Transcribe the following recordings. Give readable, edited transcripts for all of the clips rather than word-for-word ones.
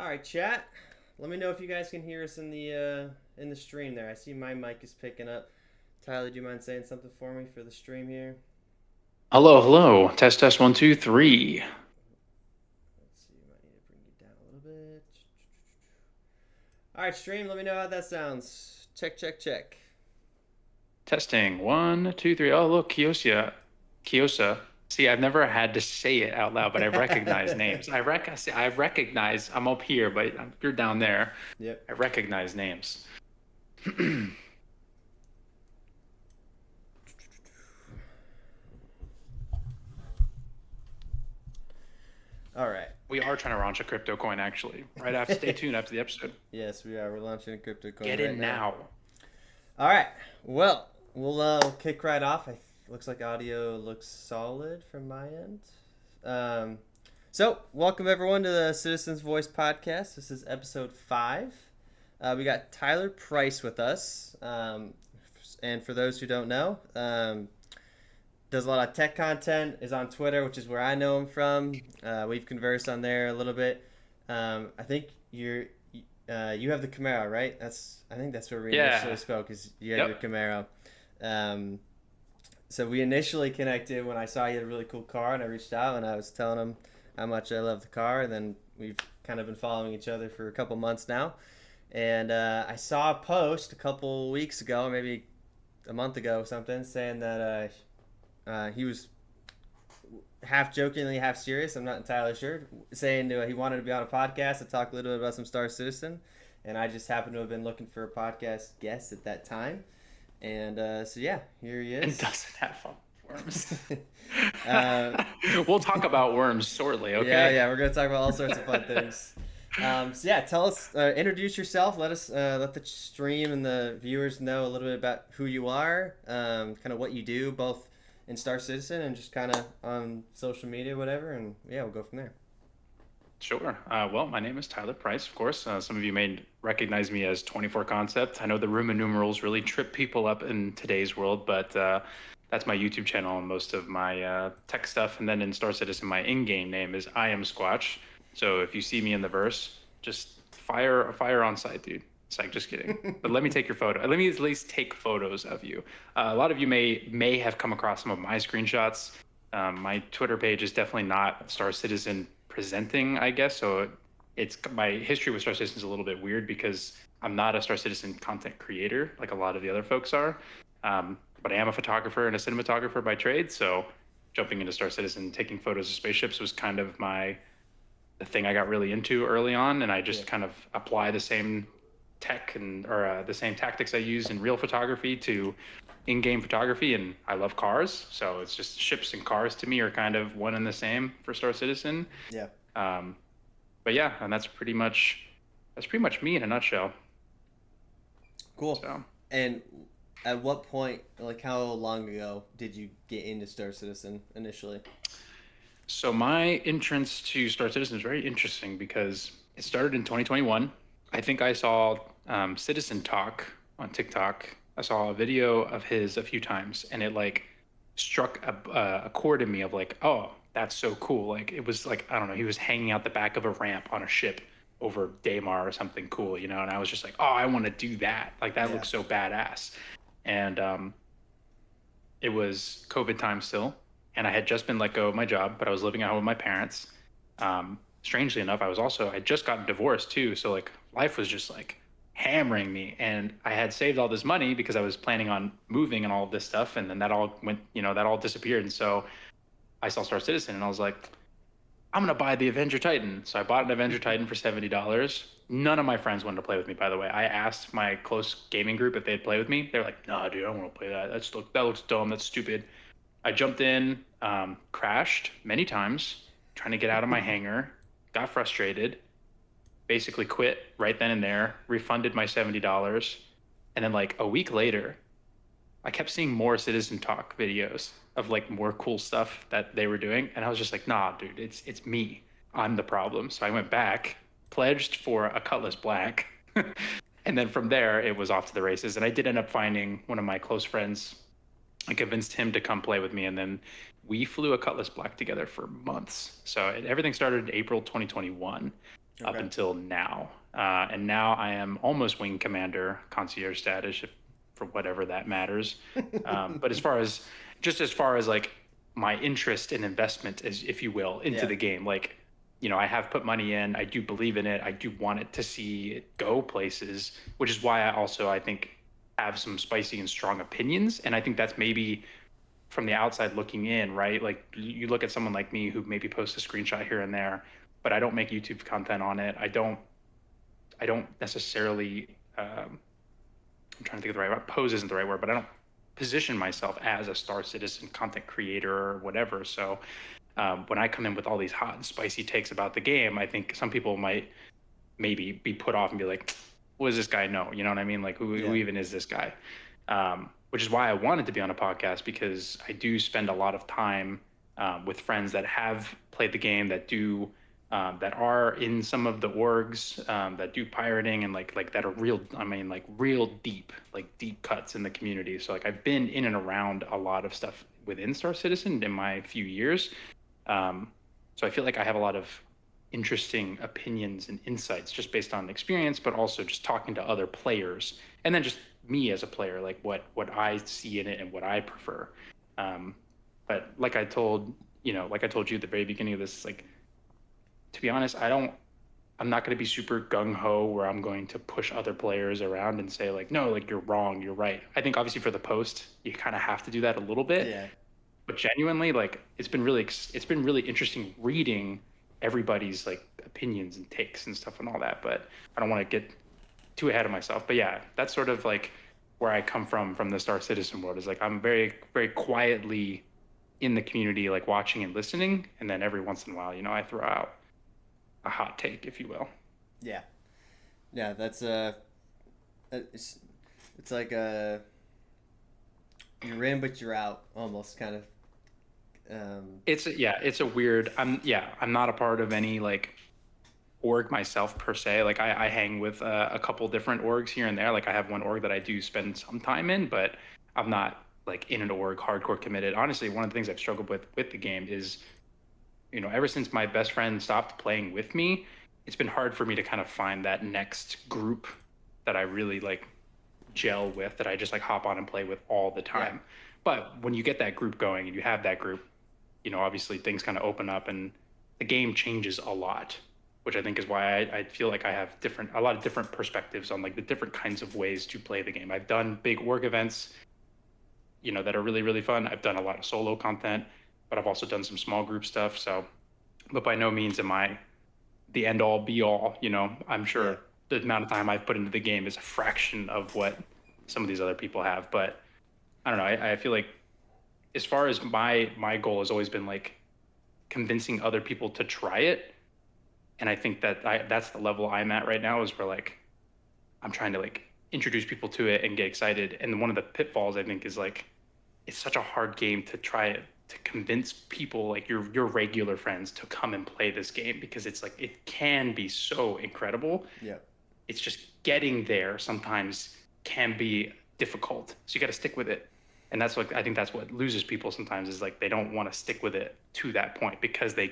All right, chat. Let me know if you guys can hear us in the stream there. I see my mic is picking up. Tyler, do you mind saying something for me for the stream here? Hello, hello. Test, test, one, two, three. Let's see. Might need to bring you down a little bit. All right, stream. Let me know how that sounds. Check, check, check. Testing. One, two, three. Oh, look, Kiosia. Kiosa. See, I've never had to say it out loud, but I recognize names. I recognize, I'm up here, but you're down there. Yep. I recognize names. All right. We are trying to launch a crypto coin, actually. Right after, stay tuned after the episode. Yes, we are. We're launching a crypto coin Get right in now. now. All right. Well, we'll kick right off. Looks like audio looks solid from my end. So, welcome everyone to the Citizens Voice podcast. This is episode 5. We got Tyler Price with us. And for those who don't know, does a lot of tech content, is on Twitter, which is where I know him from. We've conversed on there a little bit. I think you have the Camaro, right? I think that's where we initially Yeah. spoke. Is you had your Yep. Camaro. Um, so we initially connected when I saw you had a really cool car, and I reached out and I was telling him how much I love the car, and then we've kind of been following each other for a couple months now. And I saw a post a couple weeks ago, maybe a month ago, or something, saying that he was half jokingly, half serious. I'm not entirely sure. Saying he wanted to be on a podcast to talk a little bit about some Star Citizen, and I just happened to have been looking for a podcast guest at that time, and so yeah, here he And is. doesn't have fun with worms. uh, We'll talk about worms shortly, yeah, okay? yeah, we're gonna talk about all sorts of fun things. So yeah, tell us, introduce yourself. Let the stream and the viewers know a little bit about who you are, kind of what you do, both in Star Citizen and just kind of on social media, whatever. And yeah, we'll go from there. Sure. Well, my name is Tyler Price, of course. Some of you may recognize me as 24 Concept. I know the Roman numerals really trip people up in today's world, but that's my YouTube channel and most of my tech stuff. And then in Star Citizen, my in-game name is I am Squatch. So if you see me in the verse, just fire on sight, dude. It's like just kidding. But let me take your photo. Let me at least take photos of you. A lot of you may have come across some of my screenshots. My Twitter page is definitely not Star Citizen presenting, I guess. So it's my history with Star Citizen is a little bit weird because I'm not a Star Citizen content creator like a lot of the other folks are. But I am a photographer and a cinematographer by trade. So jumping into Star Citizen, taking photos of spaceships was kind of the thing I got really into early on, and I Yeah. just kind of apply the same tech or the same tactics I use in real photography to in-game photography. And I love cars, so it's just ships and cars to me are kind of one and the same for Star Citizen. Yeah. um, but yeah, and that's pretty much me in a nutshell. Cool. So And at what point, like how long ago, did you get into Star Citizen initially? so my entrance to Star Citizen is very interesting because it started in 2021. I think I saw Citizen Talk on TikTok. I saw a video of his a few times, and it like struck a chord in me of like, oh, that's so cool. Like it was like I don't know, he was hanging out the back of a ramp on a ship over Daymar or something cool, you know. And I was just like, oh, I want to do that. Like that Yeah. looks so badass. And it was COVID time still, and I had just been let go of my job, but I was living at home with my parents. Strangely enough, I just gotten divorced too, so like life was just like hammering me, and I had saved all this money because I was planning on moving and all of this stuff, and then that all went, that all disappeared, and so I saw Star Citizen, and I was like, I'm gonna buy the Avenger Titan. So I bought an Avenger Titan for $70. None of my friends wanted to play with me, by the way. I asked my close gaming group if they'd play with me. They're like, "Nah, dude, I don't want to play that. That looks dumb. That's stupid." I jumped in, crashed many times, trying to get out of my hangar, got frustrated, basically quit right then and there, refunded my $70, and then like a week later, I kept seeing more Citizen Talk videos of like more cool stuff that they were doing, and I was just like, nah, dude, it's me. I'm the problem. So I went back, pledged for a Cutlass Black, and then from there it was off to the races. And I did end up finding one of my close friends. I convinced him to come play with me, and then we flew a Cutlass Black together for months. So everything started in April 2021. up Okay. until now. And now I am almost wing commander, concierge status, if, for whatever that matters. But as far as like my interest and investment, as if you will, into Yeah. the game, like, I have put money in. I do believe in it. I do want it to see it go places, which is why I think have some spicy and strong opinions. And I think that's maybe from the outside looking in, right? Like you look at someone like me who maybe posts a screenshot here and there, but I don't make YouTube content on it. I don't necessarily. I'm trying to think of the right word. Pose isn't the right word, but I don't position myself as a Star Citizen content creator or whatever. So when I come in with all these hot and spicy takes about the game, I think some people might maybe be put off and be like, "What does this guy know?" You know what I mean? Like, who Yeah. even is this guy? Which is why I wanted to be on a podcast, because I do spend a lot of time with friends that have played the game, that are in some of the orgs, that do pirating, and like that are real. I mean, like real deep, like deep cuts in the community. So like I've been in and around a lot of stuff within Star Citizen in my few years. So I feel like I have a lot of interesting opinions and insights just based on experience, but also just talking to other players, and then just me as a player, like what I see in it and what I prefer. Um, but like I told you at the very beginning of this, like, to be honest, I'm not going to be super gung ho where I'm going to push other players around and say like, no, like you're wrong, you're right. I think obviously for the post, you kind of have to do that a little bit, Yeah. but genuinely, like it's been really interesting reading everybody's like opinions and takes and stuff and all that. But I don't want to get too ahead of myself. But yeah, that's sort of like where I come from the Star Citizen world. Is like I'm very very quietly in the community, like watching and listening, and then every once in a while, I throw out a hot take, if you will. Yeah. Yeah. That's it's like you're in but you're out almost kind of. It's a weird. I'm not a part of any like org myself per se. Like I hang with a couple different orgs here and there. Like I have one org that I do spend some time in, but I'm not like in an org hardcore committed. Honestly, one of the things I've struggled with the game is, ever since my best friend stopped playing with me, it's been hard for me to kind of find that next group that I really like gel with, that I just like hop on and play with all the Yeah. time. But when you get that group going and you have that group, obviously things kind of open up and the game changes a lot, which I think is why I feel like I have a lot of different perspectives on like the different kinds of ways to play the game. I've done big org events, that are really, really fun. I've done a lot of solo content, but I've also done some small group stuff. So, but by no means am I the end all be all. I'm Yeah. sure the amount of time I've put into the game is a fraction of what some of these other people have. But I don't know. I feel like as far as my goal has always been like convincing other people to try it. And I think that's the level I'm at right now, is where like I'm trying to like introduce people to it and get excited. And one of the pitfalls I think is like it's such a hard game to try it to convince people, like your regular friends, to come and play this game, because it's like it can be so incredible. Yeah. It's just getting there sometimes can be difficult. So you got to stick with it. And that's what I think that's what loses people sometimes, is like they don't want to stick with it to that point because they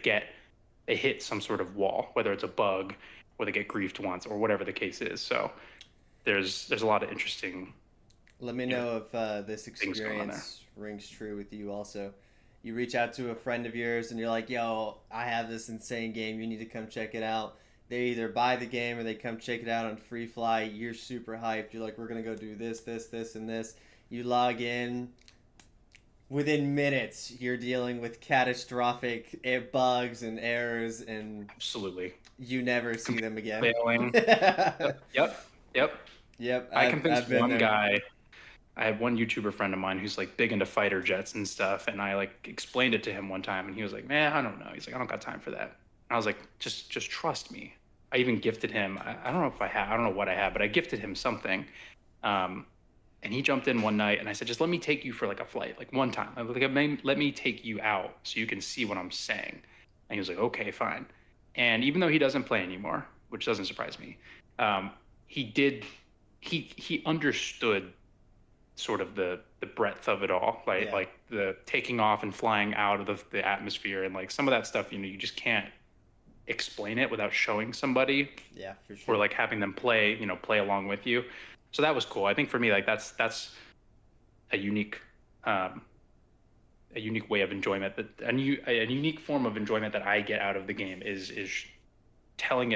hit some sort of wall, whether it's a bug or they get griefed once or whatever the case is. So there's a lot of interesting, Let me you know, know if this things going on there. experience rings true with you also. You reach out to a friend of yours and you're like, yo, I have this insane game. You need to come check it out. They either buy the game or they come check it out on Free Fly. You're super hyped. You're like, we're going to go do this, this, this, and this. You log in. Within minutes, you're dealing with catastrophic bugs and errors, and Absolutely. you never see them again. Failing. Yep. Yep. Yep, I I've convinced been one there. guy. I have one YouTuber friend of mine who's like big into fighter jets and stuff, and I like explained it to him one time, and he was like, "Man, I don't know." He's like, "I don't got time for that." And I was like, "Just trust me." I even gifted him. I don't know if I had. I don't know what I had, but I gifted him something. Um, and he jumped in one night, and I said, "Just let me take you for like a flight, like one time. Let me take you out so you can see what I'm saying." And he was like, "Okay, fine." And even though he doesn't play anymore, which doesn't surprise me, um, he did. He understood sort of the breadth of it all, like Yeah, the taking off and flying out of the atmosphere, and like some of that stuff, you just can't explain it without showing somebody Yeah, for or sure. like having them play, play along with you. So that was cool. I think for me, like that's a unique um, a unique way of enjoyment that a unique form of enjoyment that I get out of the game is telling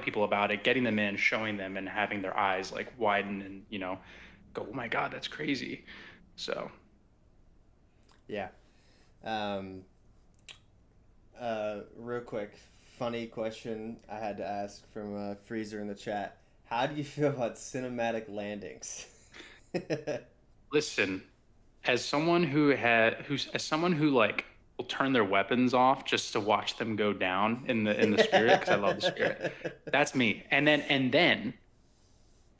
people about it, getting them in, showing them, and having their eyes like widen and go, oh my god, that's crazy. So Yeah. Um, real quick, funny question I had to ask from Freezer in the chat. How do you feel about cinematic landings? listen, as someone as someone who like will turn their weapons off just to watch them go down in the spirit because I love the spirit. That's me. And then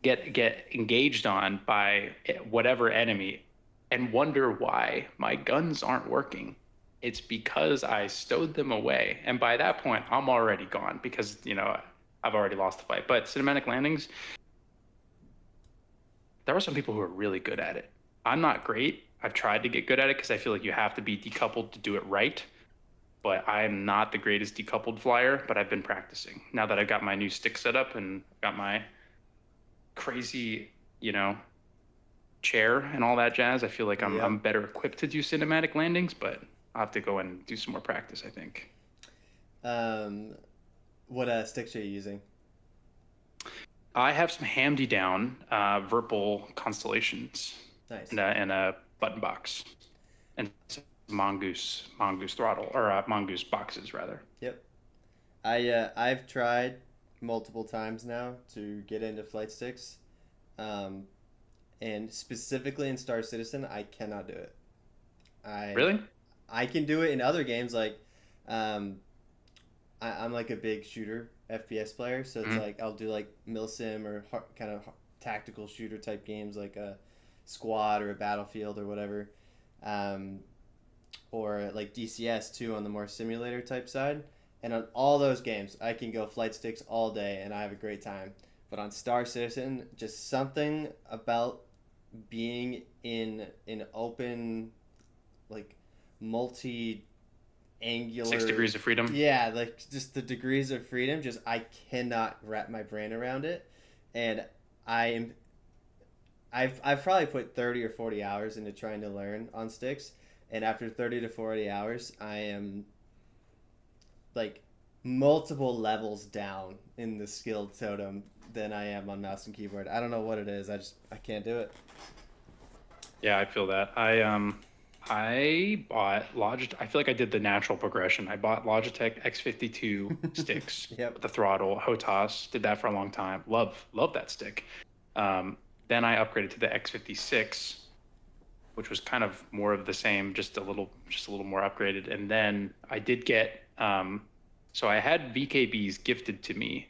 get engaged on by whatever enemy and wonder why my guns aren't working. It's because I stowed them away. And by that point, I'm already gone because, I've already lost the fight. But cinematic landings, there are some people who are really good at it. I'm not great. I've tried to get good at it because I feel like you have to be decoupled to do it right. But I'm not the greatest decoupled flyer, but I've been practicing. Now that I've got my new stick set up and got my crazy, you know, chair and all that jazz, I feel like I'm Yep. better equipped to do cinematic landings, but I'll have to go and do some more practice, I think. Um, what sticks are you using? I have some handy down Virpil constellations Nice. and a button box and some mongoose throttle or mongoose boxes rather. Yep. I've tried multiple times now to get into flight sticks, um, and specifically in Star Citizen, I cannot do it. I Really? I can do it in other games like, um, I'm like a big shooter FPS player, so it's Hmm. like I'll do like milsim or kind of tactical shooter type games like a Squad or a Battlefield or whatever, um, or like DCS too on the more simulator type side. And on all those games, I can go flight sticks all day and I have a great time. But on Star Citizen, just something about being in an open, like multi 6 degrees angular, of freedom. yeah, like just the degrees of freedom, just I cannot wrap my brain around it. And I am I've probably put 30 or 40 hours into trying to learn on sticks, and after 30 to 40 hours, I am like multiple levels down in the skill totem than I am on mouse and keyboard. I don't know what it is. I can't do it. Yeah, I feel that. I bought Logitech. I feel like I did the natural progression. I bought Logitech X52 sticks Yep. with the throttle, HOTAS. Did that for a long time. Love that stick. Um, then I upgraded to the X56, which was kind of more of the same, just a little more upgraded. And then I did get so I had VKBs gifted to me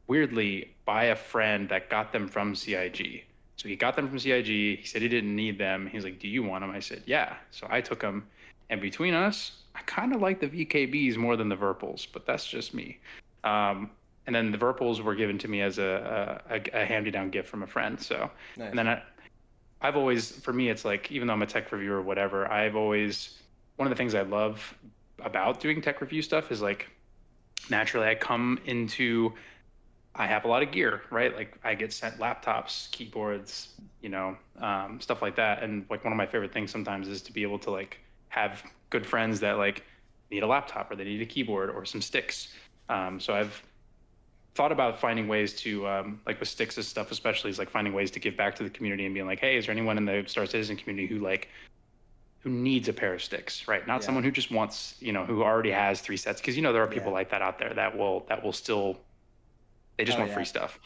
weirdly by a friend that got them from CIG. So he got them from CIG. He said he didn't need them. He was like, "Do you want them?" I said, "Yeah." So I took them, and between us, I kind of like the VKBs more than the Virpils, but that's just me. Um, and then the Virpils were given to me as a hand-me-down gift from a friend. So, and Nice. then I've always, for me, it's like even though I'm a tech reviewer or whatever, I've always one of the things I love about doing tech review stuff is like naturally I have a lot of gear, right? Like I get sent laptops, keyboards, stuff like that. And like one of my favorite things sometimes is to be able to like have good friends that like need a laptop or they need a keyboard or some sticks. So I've thought about finding ways to like with sticks and stuff, especially is like finding ways to give back to the community and being like, hey, is there anyone in the Star Citizen community who needs a pair of sticks, right? Not Yeah. someone who just wants, who already has 3 sets, because there are people Yeah. like that out there that will still they just Oh want free yeah. stuff.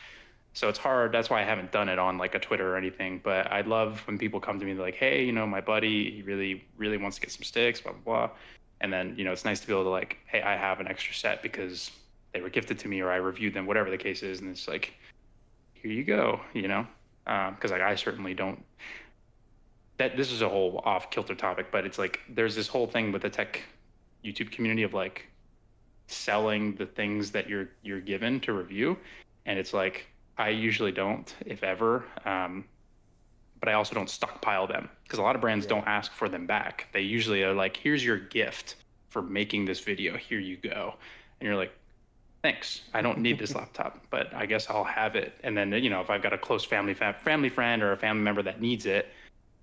So it's hard. That's why I haven't done it on like a Twitter or anything. But I love when people come to me, they're like, hey, my buddy, he really, really wants to get some sticks, blah, blah, blah. And then, it's nice to be able to like, hey, I have an extra set because they were gifted to me or I reviewed them, whatever the case is. And it's like, here you go, because like I certainly don't. That this is a whole off kilter topic, but it's like there's this whole thing with the tech YouTube community of like selling the things that you're given to review, and it's like I usually don't, if ever. But I also don't stockpile them because a lot of brands Yeah. don't ask for them back. They usually are like, "Here's your gift for making this video. Here you go." And you're like, thanks, I don't need this laptop, but I guess I'll have it. And then, if I've got a close family friend or a family member that needs it,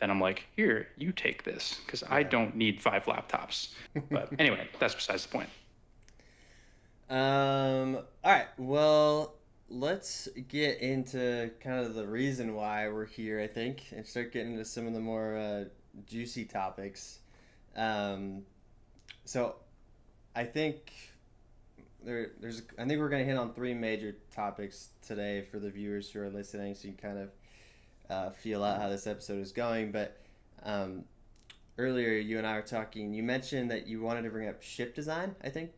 then I'm like, here, you take this, because I Yeah. don't need 5 laptops. But anyway, that's besides the point. All right. Well, let's get into kind of the reason why we're here, I think, and start getting into some of the more juicy topics. Um, so I think I think we're going to hit on three major topics today for the viewers who are listening, so you can kind of feel out how this episode is going. But um, earlier, you and I were talking. You mentioned that you wanted to bring up ship design. I think,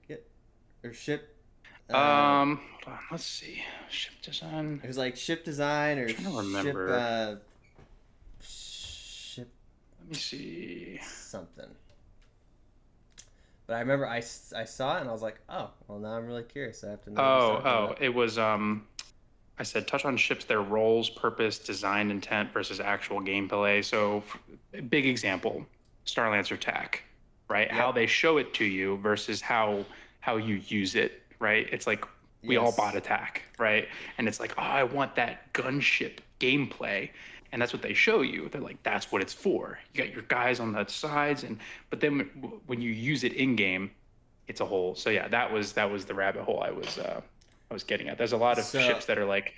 or ship. Uh, Hold on, let's see. Ship design. it was like ship design or I'm trying to ship remember. ship Let me see. something. But I remember I saw it and I was like, oh, well, now I'm really curious. I have to know what he's talking about. It was I said touch on ships, their roles, purpose, design intent versus actual gameplay. So, big example, Starlancer TAC, right? How Yep. they show it to you versus how you use it, right? It's like we all bought Yes. attack, right? And it's like, oh, I want that gunship gameplay. And that's what they show you. They're like, that's what it's for. You got your guys on the sides, but then when you use it in game, it's a whole. So yeah, that was the rabbit hole I was getting at. There's a lot of So ships that are like,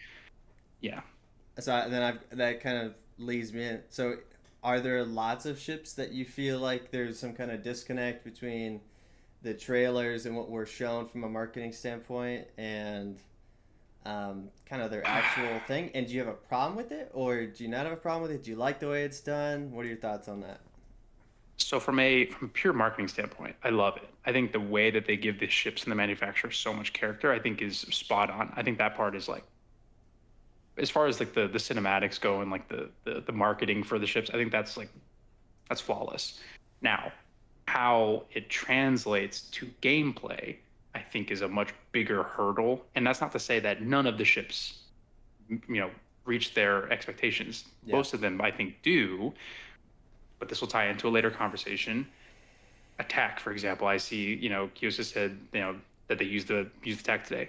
yeah. that kind of leads me in. So are there lots of ships that you feel like there's some kind of disconnect between the trailers and what we're shown from a marketing standpoint and kind of their actual thing? And do you have a problem with it, or do you not have a problem with it? Do you like the way it's done? What are your thoughts on that? So from a pure marketing standpoint, I love it. I think the way that they give the ships and the manufacturer so much character, I think is spot on. I think that part is like, as far as like the cinematics go and like the marketing for the ships, I think that's flawless. Now, how it translates to gameplay, I think is a much bigger hurdle. And that's not to say that none of the ships, you know, reach their expectations. Yeah. Most of them, I think, do, but this will tie into a later conversation. Attack, for example, I see, Kyosa said, that they use the tack today.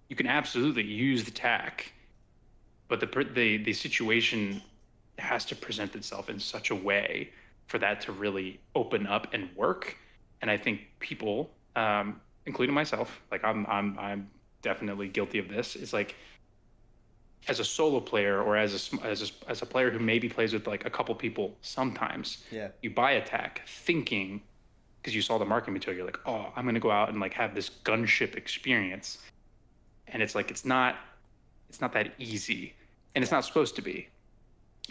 You can absolutely use the tack, but the situation has to present itself in such a way for that to really open up and work. And I think people, including myself, like I'm definitely guilty of this. It's like, as a solo player or as a player who maybe plays with like a couple people, sometimes Yeah. you buy attack thinking, because you saw the marketing material, you're like, oh, I'm going to go out and like have this gunship experience. And it's like, it's not that easy, and it's not supposed to be.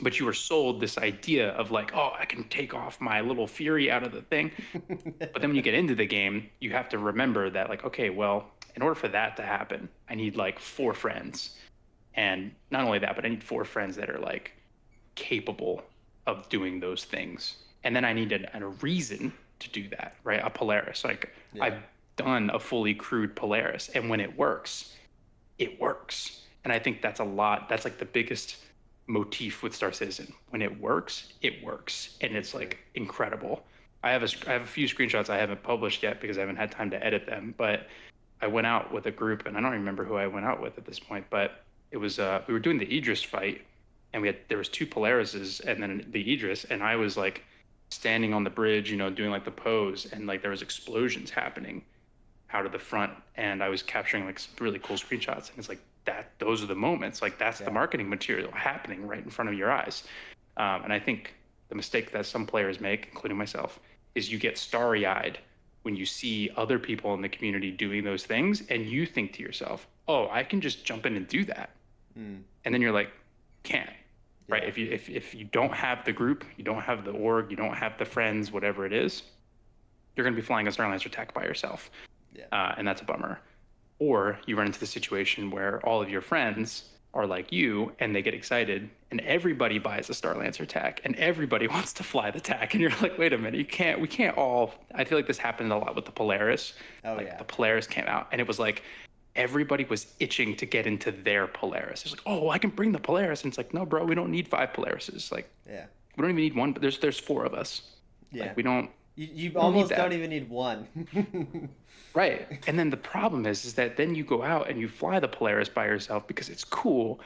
But you were sold this idea of like, oh, I can take off my little Fury out of the thing. But then when you get into the game, you have to remember that, like, okay, well, in order for that to happen, I need like 4 friends. And not only that, but I need 4 friends that are like capable of doing those things. And then I need a reason to do that, right? A Polaris. Like, Yeah. I've done a fully crewed Polaris, and when it works, it works. And I think that's a lot. That's like the biggest motif with Star Citizen. When it works, it works, and it's like incredible. I have a few screenshots I haven't published yet because I haven't had time to edit them. But I went out with a group, and I don't remember who I went out with at this point. But it was we were doing the Idris fight, and there was 2 Polarises and then the Idris, and I was like standing on the bridge, doing like the pose, and like there was explosions happening out of the front, and I was capturing like some really cool screenshots, and it's like that. Those are the moments. Like, that's the marketing material happening right in front of your eyes. And I think the mistake that some players make, including myself, is you get starry-eyed when you see other people in the community doing those things, and you think to yourself, "Oh, I can just jump in and do that," and then you're like, "Can't." Right? Yeah. If you don't have the group, you don't have the org, you don't have the friends, whatever it is, you're going to be flying a Starlancer attack by yourself. Yeah. And that's a bummer. Or you run into the situation where all of your friends are like you, and they get excited, and everybody buys a Starlancer tack, and everybody wants to fly the tack, and you're like, wait a minute, we can't all. I feel like this happened a lot with the Polaris. Oh, like, yeah. the Polaris came out, and it was like everybody was itching to get into their Polaris. It's like, oh, I can bring the Polaris, and it's like, no, bro, we don't need 5 Polarises. Like, Yeah. we don't even need one, but there's 4 of us. Yeah. Like, we don't. You You don't need almost that. don't even need one. Right. And then the problem is that then you go out and you fly the Polaris by yourself because it's cool,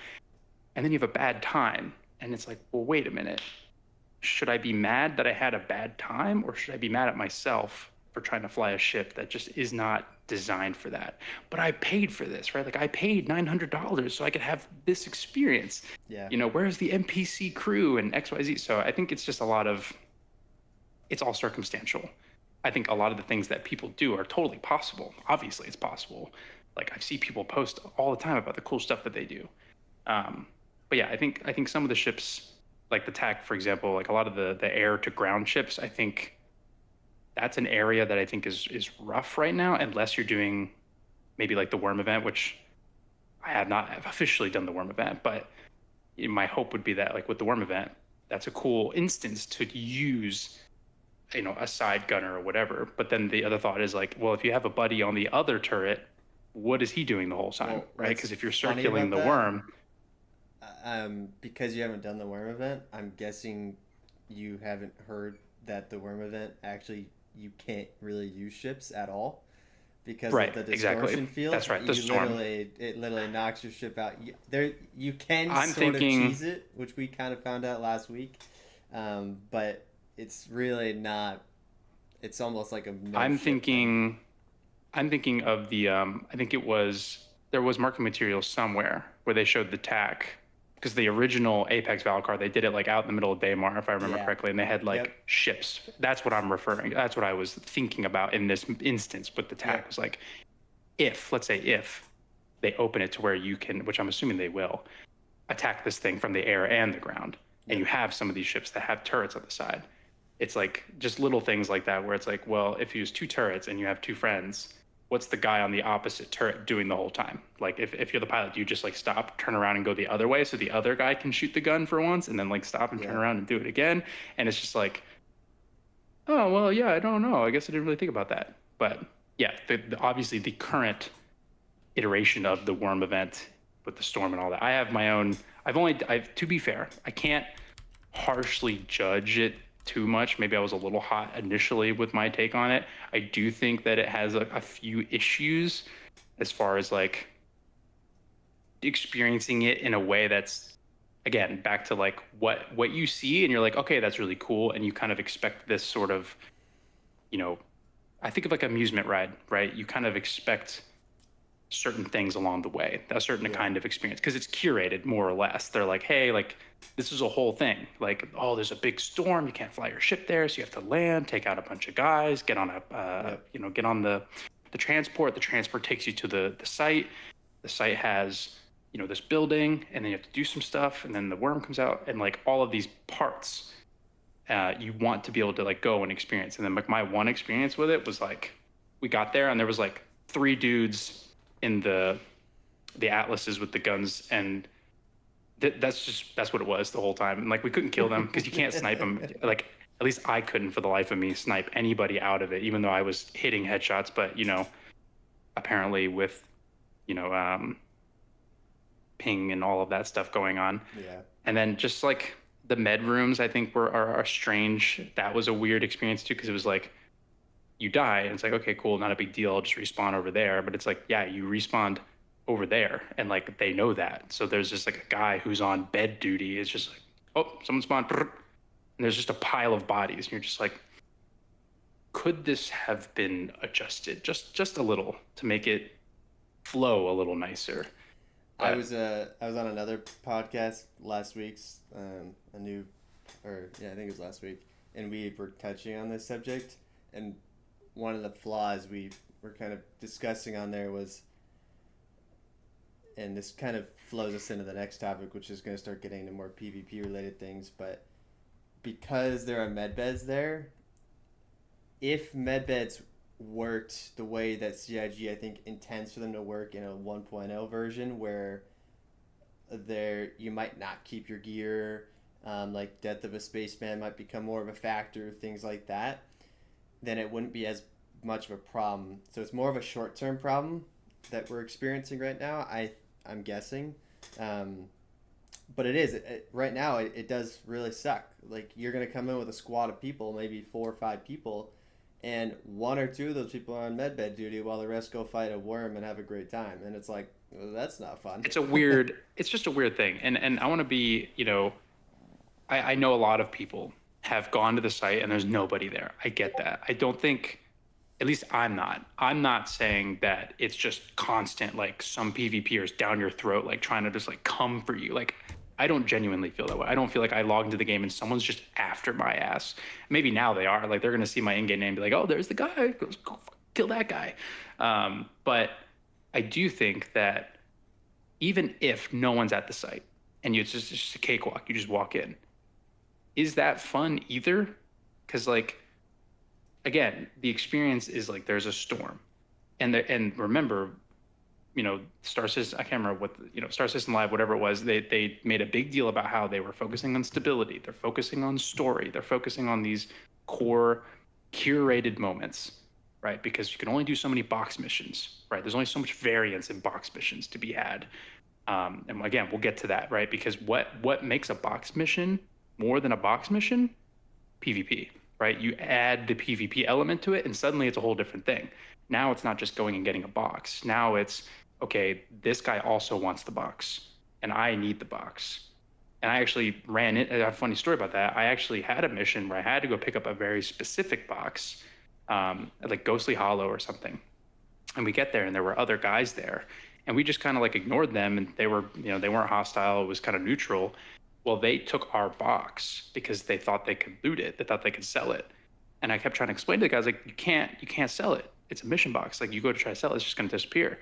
and then you have a bad time. And it's like, well, wait a minute. Should I be mad that I had a bad time, or should I be mad at myself for trying to fly a ship that just is not designed for that? But I paid for this, right? Like I paid $900 so I could have this experience. Yeah. Where's the NPC crew and XYZ? So I think it's just a lot of, it's all circumstantial. I think a lot of the things that people do are totally possible. Obviously, it's possible. Like I see people post all the time about the cool stuff that they do. Um, but yeah, I think some of the ships, like the TAC, for example, like a lot of the air to ground ships, I think that's an area that I think is rough right now, unless you're doing maybe like the worm event, which I have not have officially done the worm event, but my hope would be that like with the worm event, that's a cool instance to use, a side gunner or whatever. But then the other thought is like, well, if you have a buddy on the other turret, what is he doing the whole time, Well, right? what's Because if you're funny circling about the that, worm, because you haven't done the worm event, I'm guessing you haven't heard that the worm event actually you can't really use ships at all because of right? the Exactly. distortion field. That's right. The You storm. literally it literally knocks your ship out. You can I'm sort of thinking cheese it, which we kind of found out last week, but it's really not. It's almost like a no I'm ship thing. thinking I'm thinking of the I think it was there was marketing material somewhere where they showed the tack, because the original Apex Valkyr, they did it like out in the middle of Daymar, if I remember Yeah. correctly, and they had Yep. like ships. That's what I'm referring. That's what I was thinking about in this instance with the tack. Yep. Was like, if, let's say, if they open it to where you can, which I'm assuming they will, attack this thing from the air and the ground, and you Yep. have some of these ships that have turrets on the side. It's like just little things like that where it's like, well, if you use two turrets and you have two friends, what's the guy on the opposite turret doing the whole time? Like if you're the pilot, do you just like stop, turn around and go the other way so the other guy can shoot the gun for once, and then like stop and turn Yeah. around and do it again? And it's just like, oh well, yeah, I don't know. I guess I didn't really think about that. But yeah, obviously the current iteration of the worm event with the storm and all that. I have my own. I've to be fair, I can't harshly judge it too much. Maybe I was a little hot initially with my take on it. I do think that it has a few issues as far as like experiencing it in a way that's, again, back to like what you see and you're like, okay, that's really cool, and you kind of expect this sort of, you know I think of like amusement ride, right? You kind of expect certain things along the way, a certain Yeah. kind of experience, because it's curated more or less. They're like, hey, like this is a whole thing. Like, oh, there's a big storm, you can't fly your ship there, so you have to land, take out a bunch of guys, get on Yep. get on the transport. The transport takes you to the site. The site has this building, and then you have to do some stuff, and then the worm comes out, and like all of these parts. You want to be able to like go and experience. And then like my one experience with it was like we got there and there was like three dudes in the atlases with the guns, and that's what it was the whole time. And like we couldn't kill them because you can't snipe them. Like at least I couldn't for the life of me snipe anybody out of it, even though I was hitting headshots. But apparently with you know ping and all of that stuff going on. Yeah. And then just like the med rooms, I think are strange. That was a weird experience too, because it was like you die and it's like, okay, cool, not a big deal. I'll just respawn over there. But it's like, yeah, you respawned over there, and like they know that. So there's just like a guy who's on bed duty. It's just like, oh, someone spawned, and there's just a pile of bodies, and you're just like, could this have been adjusted just a little to make it flow a little nicer? But I was on another podcast last week's a new or yeah I think it was last week, and we were touching on this subject, and one of the flaws we were kind of discussing on there was, and this kind of flows us into the next topic, which is going to start getting into more PvP related things, but because there are med beds there, if medbeds worked the way that CIG I think intends for them to work in a 1.0 version, where there you might not keep your gear, like death of a spaceman might become more of a factor, things like that, then it wouldn't be as much of a problem. So it's more of a short term problem that we're experiencing right now. I'm guessing, um, but right now. It does really suck. Like you're gonna come in with a squad of people, maybe 4 or 5 people, and one or two of those people are on medbed duty while the rest go fight a worm and have a great time. And it's like, well, that's not fun. It's just a weird thing. And I want to be, I know a lot of people have gone to the site and there's nobody there. I get that. I don't think, at least I'm not saying that it's just constant, like some PvPers down your throat, like trying to just like come for you. Like, I don't genuinely feel that way. I don't feel like I log into the game and someone's just after my ass. Maybe now they are. Like, they're going to see my in-game name and be like, oh, there's the guy. Go kill that guy. But I do think that even if no one's at the site and it's just a cakewalk, you just walk in, is that fun either? Because, like, again, the experience is like there's a storm, and remember, Star System. I can't remember what Star System Live, whatever it was. They made a big deal about how they were focusing on stability. They're focusing on story. They're focusing on these core curated moments, right? Because you can only do so many box missions, right? There's only so much variance in box missions to be had. And again, we'll get to that, right? Because what makes a box mission more than a box mission? PvP, right? You add the PvP element to it, and suddenly it's a whole different thing. Now it's not just going and getting a box. Now it's, okay, this guy also wants the box, and I need the box. And I actually ran it. I have a funny story about that. I actually had a mission where I had to go pick up a very specific box, like Ghostly Hollow or something. And we get there, and there were other guys there, and we just kind of like ignored them, and they were, they weren't hostile. It was kind of neutral. Well, they took our box because they thought they could loot it. They thought they could sell it. And I kept trying to explain to the guys, like, you can't sell it. It's a mission box. Like, you go to try to sell it, it's just going to disappear. And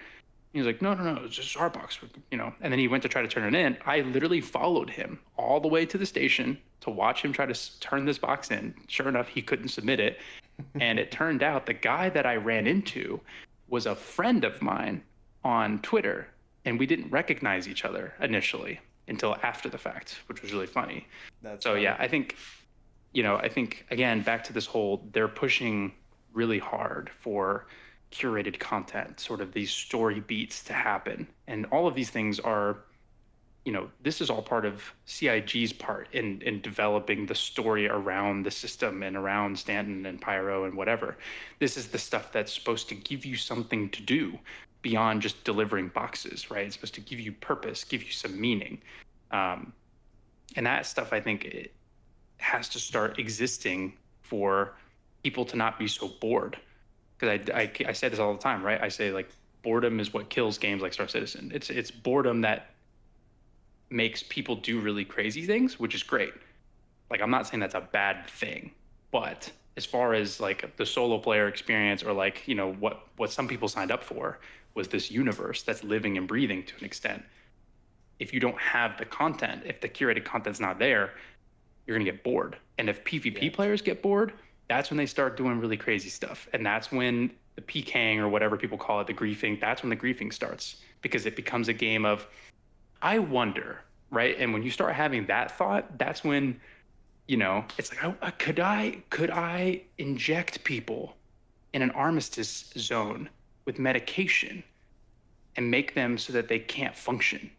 he was like, no, it's just our box, And then he went to try to turn it in. I literally followed him all the way to the station to watch him try to turn this box in. Sure enough, he couldn't submit it. And it turned out the guy that I ran into was a friend of mine on Twitter, and we didn't recognize each other initially until after the fact, which was really funny. That's funny. Yeah, I think again, back to this whole, they're pushing really hard for curated content, sort of these story beats to happen. And all of these things are, this is all part of CIG's part in developing the story around the system and around Stanton and Pyro and whatever. This is the stuff that's supposed to give you something to do beyond just delivering boxes, right? It's supposed to give you purpose, give you some meaning. And that stuff, I think, it has to start existing for people to not be so bored. Because I say this all the time, right? I say, like, boredom is what kills games like Star Citizen. It's boredom that makes people do really crazy things, which is great. Like, I'm not saying that's a bad thing, but as far as like the solo player experience, or like, what some people signed up for was this universe that's living and breathing to an extent. If you don't have the content, if the curated content's not there, you're gonna get bored. And if PvP players get bored, that's when they start doing really crazy stuff. And that's when the PKing, or whatever people call it, the griefing, that's when the griefing starts, because it becomes a game of, I wonder, right? And when you start having that thought, that's when, it's like, could I inject people in an armistice zone with medication and make them so that they can't function?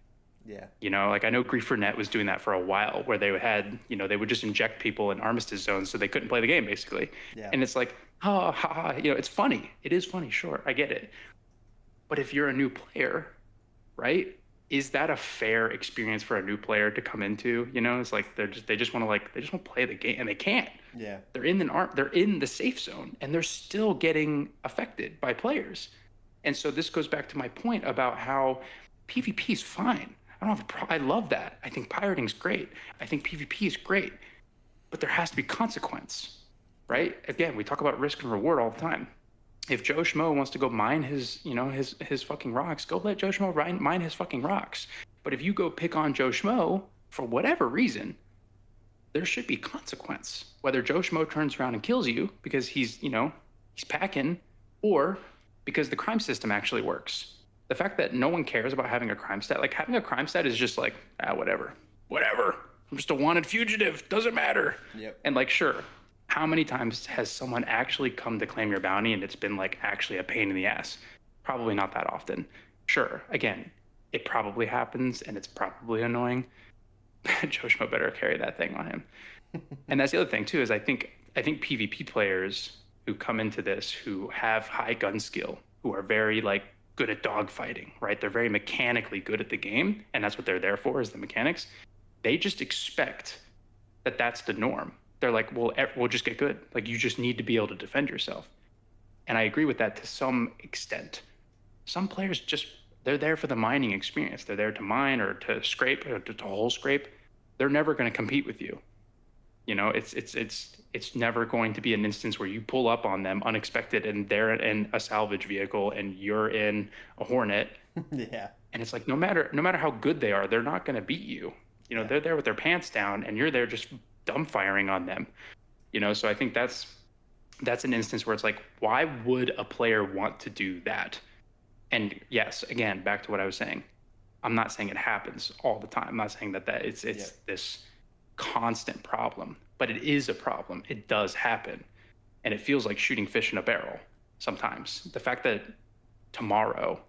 Yeah. Like, I know Griefer.net was doing that for a while, where they had, they would just inject people in armistice zones so they couldn't play the game, basically. Yeah. And it's like, ha, ha, ha, it's funny. It is funny, sure, I get it. But if you're a new player, right? Is that a fair experience for a new player to come into? It's like they just want to play the game, and they can't. Yeah. They're in the safe zone, and they're still getting affected by players. And so this goes back to my point about how PvP is fine. I love that. I think pirating's great. I think PvP is great, but there has to be consequence, right? Again, we talk about risk and reward all the time. If Joe Schmo wants to go mine his fucking rocks, go let Joe Schmo mine his fucking rocks. But if you go pick on Joe Schmo for whatever reason, there should be consequence. Whether Joe Schmo turns around and kills you because he's packing, or because the crime system actually works. The fact that no one cares about having a crime stat, like having a crime stat is just like, whatever. I'm just a wanted fugitive. Doesn't matter. Yep. And like, sure. How many times has someone actually come to claim your bounty and it's been like actually a pain in the ass? Probably not that often. Sure, again, it probably happens and it's probably annoying. Joe Schmo better carry that thing on him. And that's the other thing too, is I think PvP players who come into this who have high gun skill, who are very like good at dogfighting, right? They're very mechanically good at the game, and that's what they're there for is the mechanics. They just expect that that's the norm. They're like, well, we'll just get good. Like you just need to be able to defend yourself. And I agree with that to some extent. Some players just they're there for the mining experience. They're there to mine or to scrape or to hole scrape. They're never going to compete with you. You know, it's never going to be an instance where you pull up on them unexpected and they're in a salvage vehicle and you're in a Hornet. Yeah. And it's like no matter how good they are, they're not going to beat you. You know, Yeah. they're there with their pants down and you're there just dumbfiring on them. You know, so I think that's an instance where it's like, why would a player want to do that? And yes, again, back to what I was saying. I'm not saying it happens all the time. I'm not saying that it's this constant problem, but it is a problem. It does happen. And it feels like shooting fish in a barrel sometimes. The fact that tomorrow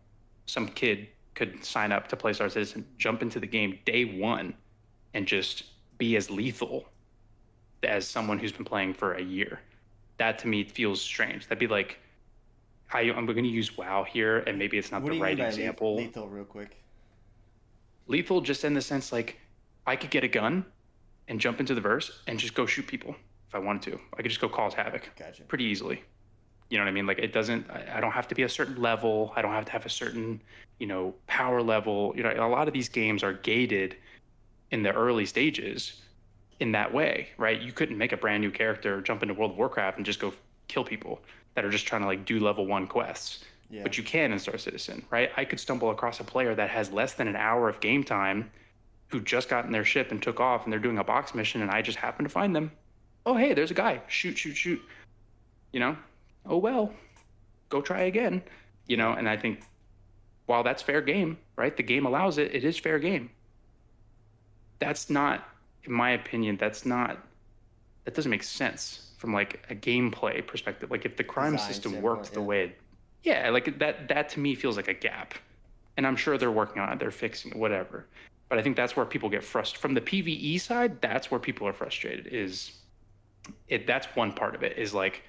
some kid could sign up to play Star Citizen, jump into the game day one, and just be as lethal as someone who's been playing for a year. That to me feels strange. That'd be like, I'm going to use WoW here, and maybe it's not What the do you right mean by example. lethal, real quick? Lethal, just in the sense like I could get a gun and jump into the verse and just go shoot people if I wanted to. I could just go cause havoc Gotcha. pretty easily. You know what I mean? Like it doesn't. I don't have to be a certain level. I don't have to have a certain, power level. You know, a lot of these games are gated in the early stages in that way, right? You couldn't make a brand new character jump into World of Warcraft and just go kill people that are just trying to like do level 1 quests. Yeah. But you can in Star Citizen, right? I could stumble across a player that has less than an hour of game time who just got in their ship and took off and they're doing a box mission and I just happen to find them. Oh, hey, there's a guy. Shoot, shoot, shoot. You know? Oh, well, go try again. And I think while that's fair game, right? The game allows it. It is fair game. That's not, in my opinion, that doesn't make sense from like a gameplay perspective. Like if the crime Design system standpoint, worked the way yeah, like that to me feels like a gap. And I'm sure they're working on it, they're fixing it, whatever. But I think that's where people get frustrated. From the PvE side, that's where people are frustrated. That's one part of it, is like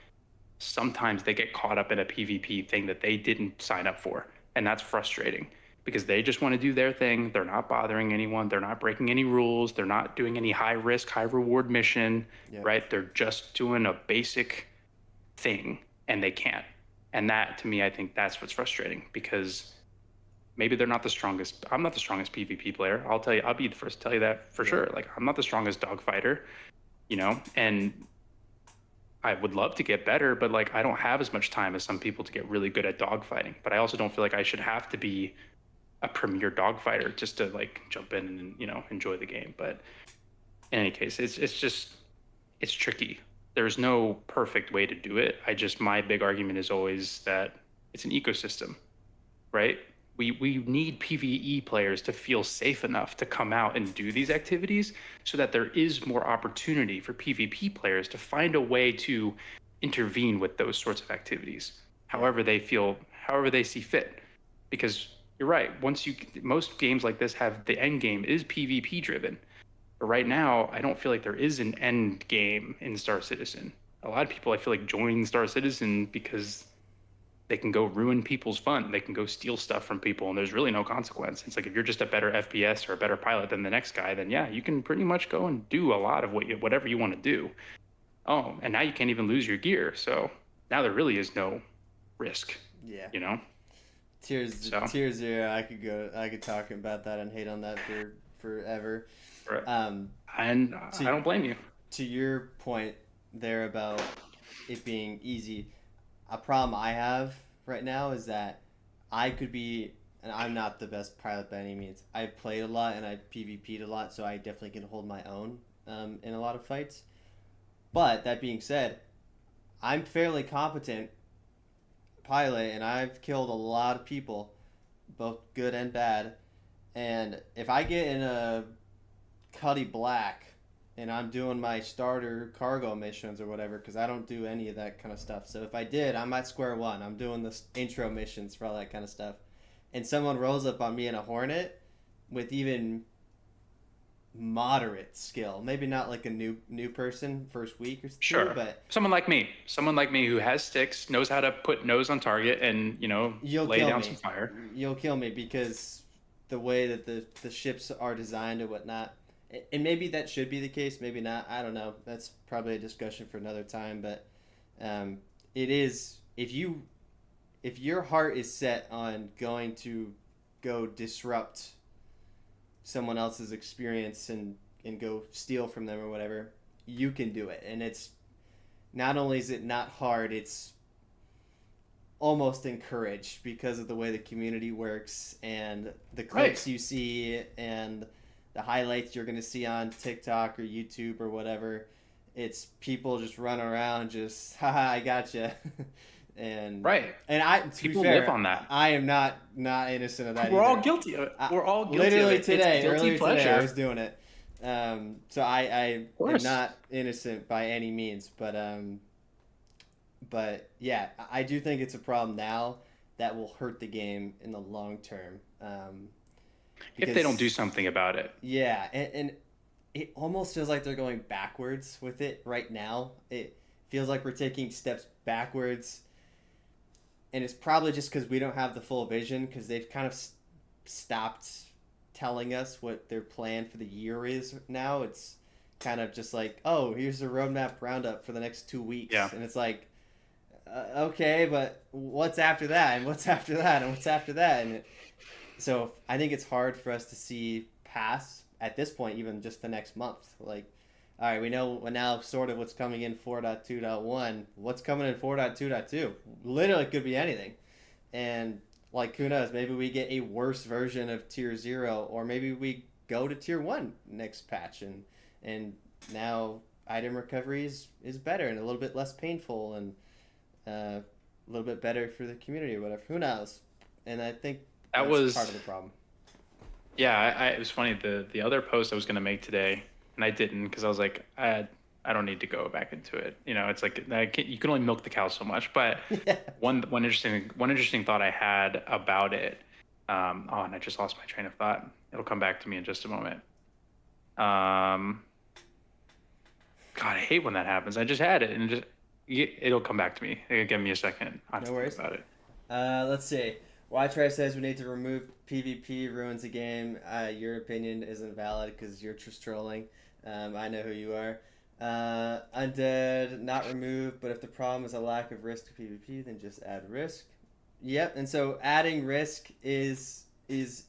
sometimes they get caught up in a PvP thing that they didn't sign up for. And that's frustrating because they just want to do their thing. They're not bothering anyone. They're not breaking any rules. They're not doing any high risk, high reward mission, right? They're just doing a basic thing and they can't. And that, to me, I think that's what's frustrating because maybe they're not the strongest. I'm not the strongest PvP player. I'll tell you, I'll be the first to tell you that for sure. Like, I'm not the strongest dogfighter, and I would love to get better, but like, I don't have as much time as some people to get really good at dogfighting. But I also don't feel like I should have to be a premier dogfighter just to like jump in and, enjoy the game. But in any case, it's tricky. There's no perfect way to do it. My big argument is always that it's an ecosystem, right? We need PvE players to feel safe enough to come out and do these activities so that there is more opportunity for PvP players to find a way to intervene with those sorts of activities, however they see fit. Because you're right, most games like this have the end game is PvP driven. But right now, I don't feel like there is an end game in Star Citizen. A lot of people, I feel like, join Star Citizen because they can go ruin people's fun. They can go steal stuff from people, and there's really no consequence. It's like if you're just a better FPS or a better pilot than the next guy, then yeah, you can pretty much go and do a lot of whatever you want to do. Oh, and now you can't even lose your gear. So now there really is no risk. Yeah. Tier 0. I could talk about that and hate on that for forever. Right. And I don't blame you. To your point there about it being easy, a problem I have right now is that I could be, and I'm not the best pilot by any means. I've played a lot and I PvP'd a lot, so I definitely can hold my own in a lot of fights. But that being said, I'm fairly competent pilot and I've killed a lot of people, both good and bad. And if I get in a Cuddy Black and I'm doing my starter cargo missions or whatever, because I don't do any of that kind of stuff. So if I did, I'm at square one. I'm doing the intro missions for all that kind of stuff. And someone rolls up on me in a Hornet with even moderate skill. Maybe not like a new person first week or two, Sure. but Someone like me who has sticks, knows how to put nose on target and, you'll lay kill down some me. fire. You'll kill me because the way that the ships are designed and whatnot. And maybe that should be the case, maybe not. I don't know. That's probably a discussion for another time. But it is, if your heart is set on going to go disrupt someone else's experience and go steal from them or whatever, you can do it. And it's not only is it not hard, it's almost encouraged because of the way the community works and the Right. clips you see and the highlights you're going to see on TikTok or YouTube or whatever. It's people just running around, just haha, I gotcha, and Right. to be People live fair, on that. I am not innocent of that We're all either. guilty of it. I, We're all guilty of literally it. It's a today, guilty earlier today, I pleasure. was doing it. So I Of am course. not innocent by any means, but yeah, I do think it's a problem now that will hurt the game in the long term. If they don't do Because something about it. yeah, and it almost feels like they're going backwards with it right now. It feels like we're taking steps backwards, and it's probably just because we don't have the full vision because they've kind of stopped telling us what their plan for the year is now. It's kind of just like, oh, here's the roadmap roundup for the next 2 weeks, Yeah. and it's like, okay, but what's after that, and what's after that, and what's after that, so I think it's hard for us to see past at this point, even just the next month. Like, all right, we know now sort of what's coming in 4.2.1. What's coming in 4.2.2? Literally, it could be anything. And like, who knows? Maybe we get a worse version of Tier Zero, or maybe we go to Tier One next patch, and now item recovery is better and a little bit less painful and a little bit better for the community or whatever. Who knows? And I think That that's part of was the problem. Yeah, it was funny. The other post I was gonna make today, and I didn't because I was like, I don't need to go back into it. It's like you can only milk the cow so much. But Yeah. one interesting thought I had about it. Oh, and I just lost my train of thought. It'll come back to me in just a moment. Um, God, I hate when that happens. I just had it, and it'll come back to me. Give me a second. I have No to think worries. about it. Let's see. Wytry says we need to remove PvP, ruins the game. Your opinion isn't valid because you're just trolling. I know who you are. Undead, not removed, but if the problem is a lack of risk to PvP, then just add risk. Yep, and so adding risk is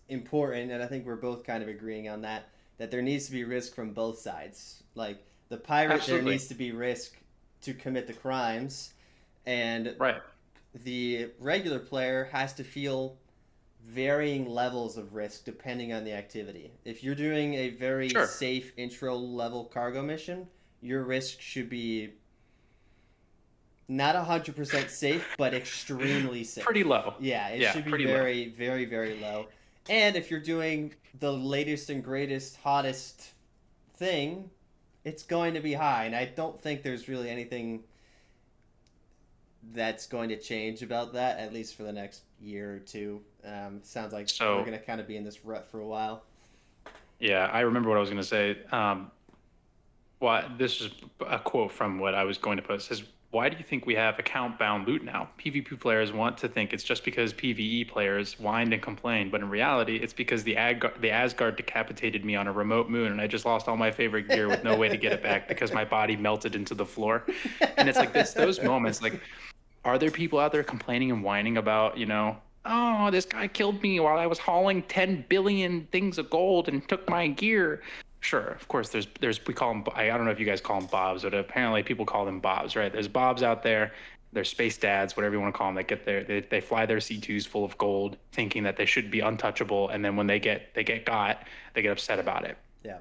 important, and I think we're both kind of agreeing on that. That there needs to be risk from both sides. Like the pirate, there Absolutely. needs to be risk to commit the crimes, and Right. the regular player has to feel varying levels of risk depending on the activity. If you're doing a very Sure. safe intro level cargo mission, your risk should be not 100% safe, but extremely safe. Pretty low. Yeah, it Yeah, should be pretty low. very, very, very low. And if you're doing the latest and greatest, hottest thing, it's going to be high. And I don't think there's really anything that's going to change about that, at least for the next year or two. Sounds like we're So going to kind of be in this rut for a while. yeah, I remember what I was going to say. Well, this is a quote from what I was going to put. It says, "Why do you think we have account-bound loot now? PvP players want to think it's just because PvE players whined and complained, but in reality, it's because the Asgard decapitated me on a remote moon, and I just lost all my favorite gear with no way to get it back because my body melted into the floor." And it's like those moments. Like, are there people out there complaining and whining about, oh, this guy killed me while I was hauling 10 billion things of gold and took my gear? Sure, of course. There's we call them. I don't know if you guys call them bobs, but apparently people call them bobs, right? There's bobs out there. There's space dads, whatever you want to call them. That get there, they fly their C2s full of gold, thinking that they should be untouchable, and then when they get got, they get upset about it. Yeah.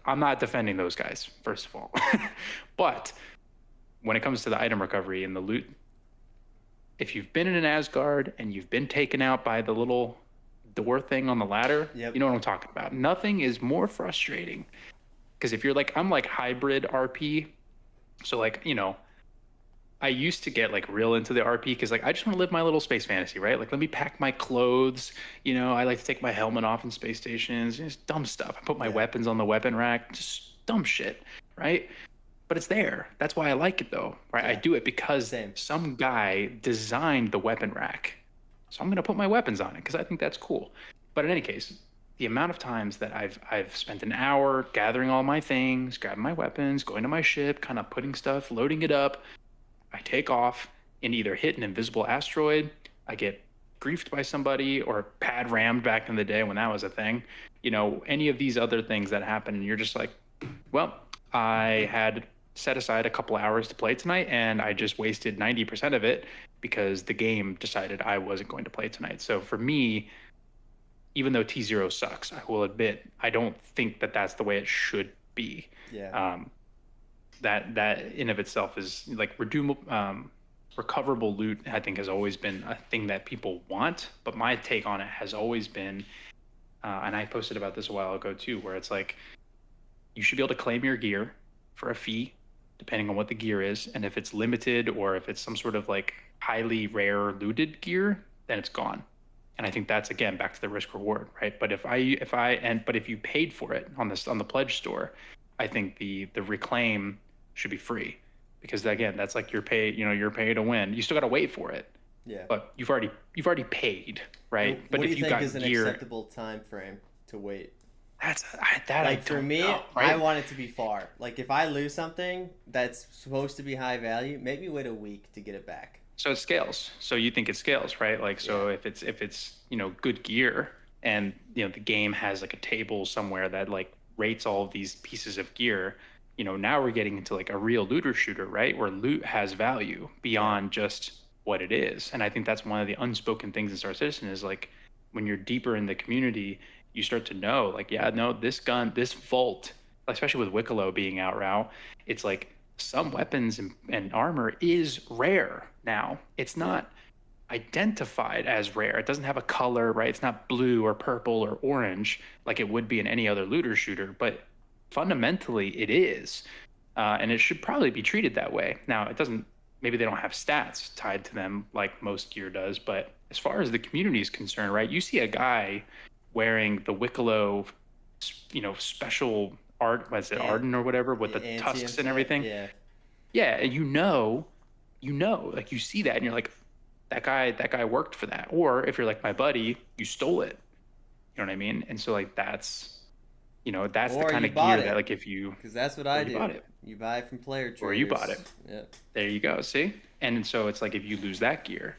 I'm not defending those guys, first of all, but when it comes to the item recovery and the loot, if you've been in an Asgard and you've been taken out by the little door thing on the ladder, Yep. you know what I'm talking about. Nothing is more frustrating because if you're like, I'm like hybrid RP. So like, I used to get like real into the RP because like I just want to live my little space fantasy, right? Like let me pack my clothes. I like to take my helmet off in space stations. Just dumb stuff. I put my Yeah. weapons on the weapon rack. Just dumb shit, right? But it's there. That's why I like it though, right? I Yeah. do it because Same. some guy designed the weapon rack. So I'm gonna put my weapons on it because I think that's cool. But in any case, the amount of times that I've spent an hour gathering all my things, grabbing my weapons, going to my ship, kind of putting stuff, loading it up, I take off and either hit an invisible asteroid, I get griefed by somebody, or pad rammed back in the day when that was a thing. Any of these other things that happen, and you're just like, well, I had set aside a couple hours to play tonight, and I just wasted 90% of it because the game decided I wasn't going to play tonight. So for me, even though T0 sucks, I will admit I don't think that that's the way it should be. Yeah. Um, that in of itself is like redeemable, recoverable loot. I think has always been a thing that people want, but my take on it has always been, and I posted about this a while ago too, where it's like you should be able to claim your gear for a fee, depending on what the gear is, and if it's limited or if it's some sort of like highly rare looted gear, then it's gone. And I think that's again back to the risk reward, right? But if you paid for it on the pledge store, I think the reclaim should be free because again, that's like you're pay to win. You still got to wait for it, Yeah. but you've already paid, right? What But do if you you think got is an gear, acceptable time frame to wait? I Like for don't me, know, I right? want it to be far. Like if I lose something that's supposed to be high value, make me wait a week to get it back. So it scales. So you think it scales, right? Like so Yeah. if it's good gear and the game has like a table somewhere that like rates all of these pieces of gear, now we're getting into like a real looter shooter, right? Where loot has value Yeah. beyond just what it is. And I think that's one of the unspoken things in Star Citizen is like when you're deeper in the community, you start to know like, yeah, no, this gun, this vault, especially with Wicklow being out now, it's like some weapons and armor is rare now. It's Yeah. not identified as rare. It doesn't have a color, right? It's not blue or purple or orange like it would be in any other looter shooter, but fundamentally it is. And it should probably be treated that way. Now, it doesn't, maybe they don't have stats tied to them like most gear does, but as far as the community is concerned, right? You see a guy wearing the Wicklow, special art, was it And Arden or whatever, with the Antium tusks and set. everything. Yeah. Yeah, and like you see that and you're like, that guy worked for that. Or if you're like my buddy, you stole it. You know what I mean? And so like that's the Or kind you of bought gear that it, like if you because that's what or I you bought do. it You buy from player or you bought traders. it. Yeah. There you go. See? And so it's like if you lose that gear,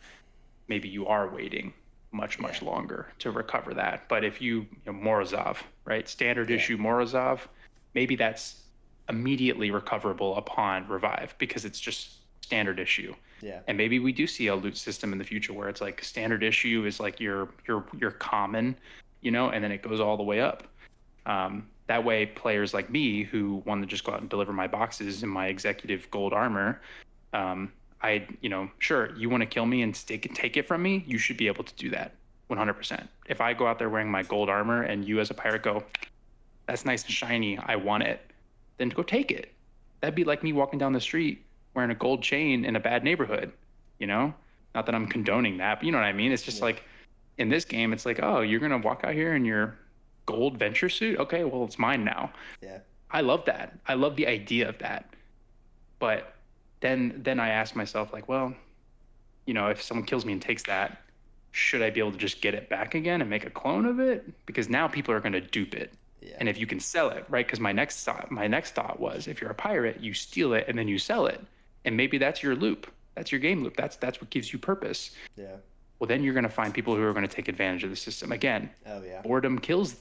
maybe you are waiting much, Yeah. much longer to recover that. But if Morozov, right? Standard Yeah. issue Morozov, maybe that's immediately recoverable upon revive because it's just standard issue. Yeah. And maybe we do see a loot system in the future where it's like standard issue is like your common, and then it goes all the way up. That way, players like me who want to just go out and deliver my boxes in my executive gold armor, sure, you want to kill me and take it from me, you should be able to do that 100%. If I go out there wearing my gold armor and you as a pirate go, that's nice and shiny, I want it, then go take it. That'd be like me walking down the street wearing a gold chain in a bad neighborhood, you know? Not that I'm condoning that, but you know what I mean? It's just Yeah. like in this game, it's like, oh, you're gonna walk out here in your gold venture suit? Okay, well, it's mine now. Yeah. I love that. I love the idea of that. But then I ask myself, like, well, if someone kills me and takes that, should I be able to just get it back again and make a clone of it? Because now people are going to dupe it. Yeah. And if you can sell it, right? Because my next thought was, if you're a pirate, you steal it and then you sell it, and maybe that's your loop. That's your game loop. That's what gives you purpose. Yeah. Well, then you're going to find people who are going to take advantage of the system. Again, Oh yeah. boredom kills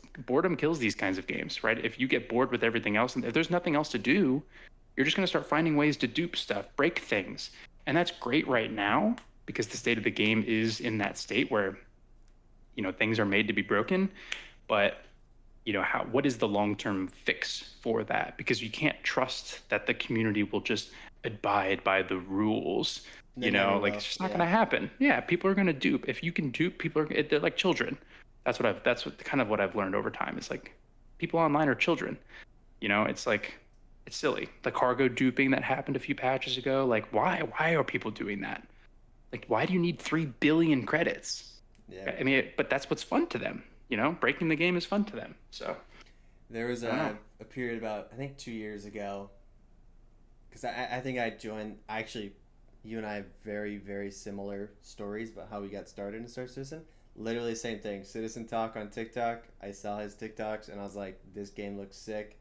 these kinds of games, right? If you get bored with everything else and if there's nothing else to do, you're just going to start finding ways to dupe stuff, break things. And that's great right now because the state of the game is in that state where things are made to be broken, but what is the long-term fix for that? Because you can't trust that the community will just abide by the rules. They never Like will. it's just not Yeah. going to happen. Yeah, people are going to dupe. If you can dupe, they're like children. That's what kind of what I've learned over time. It's like people online are children. It's like It's silly. The cargo duping that happened a few patches ago, like why are people doing that? Like why do you need 3 billion credits? Yeah. I mean, but that's what's fun to them. Breaking the game is fun to them. So, There was I don't know. a period about, I think, 2 years ago, because I think I joined. Actually, you and I have very, very similar stories about how we got started in Star Citizen. Literally the same thing. Citizen Talk on TikTok. I saw his TikToks and I was like, this game looks sick.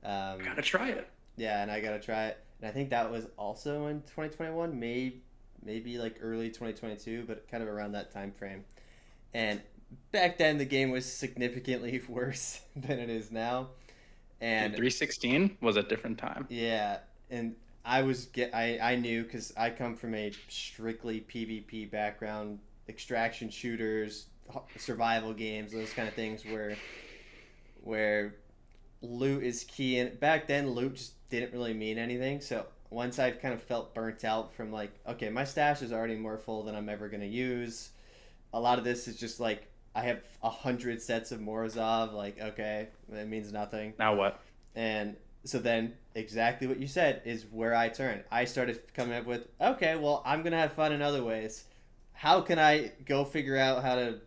Um, Gotta try it. yeah, and I gotta try it. And I think that was also in 2021, maybe like early 2022, but kind of around that time frame. And back then, the game was significantly worse than it is now. Dude, And 316 was a different time. yeah, and I knew because I come from a strictly PvP background, extraction shooters, survival games, those kind of things where loot is key. And back then, loot just didn't really mean anything. So once I kind of felt burnt out from like, okay, my stash is already more full than I'm ever gonna use. A lot of this is just like I have 100 sets of Morozov. Like, okay, that means nothing. Now what? And so then exactly what you said is where I turned. I started coming up with, okay, well, I'm going to have fun in other ways. How can I go figure out how to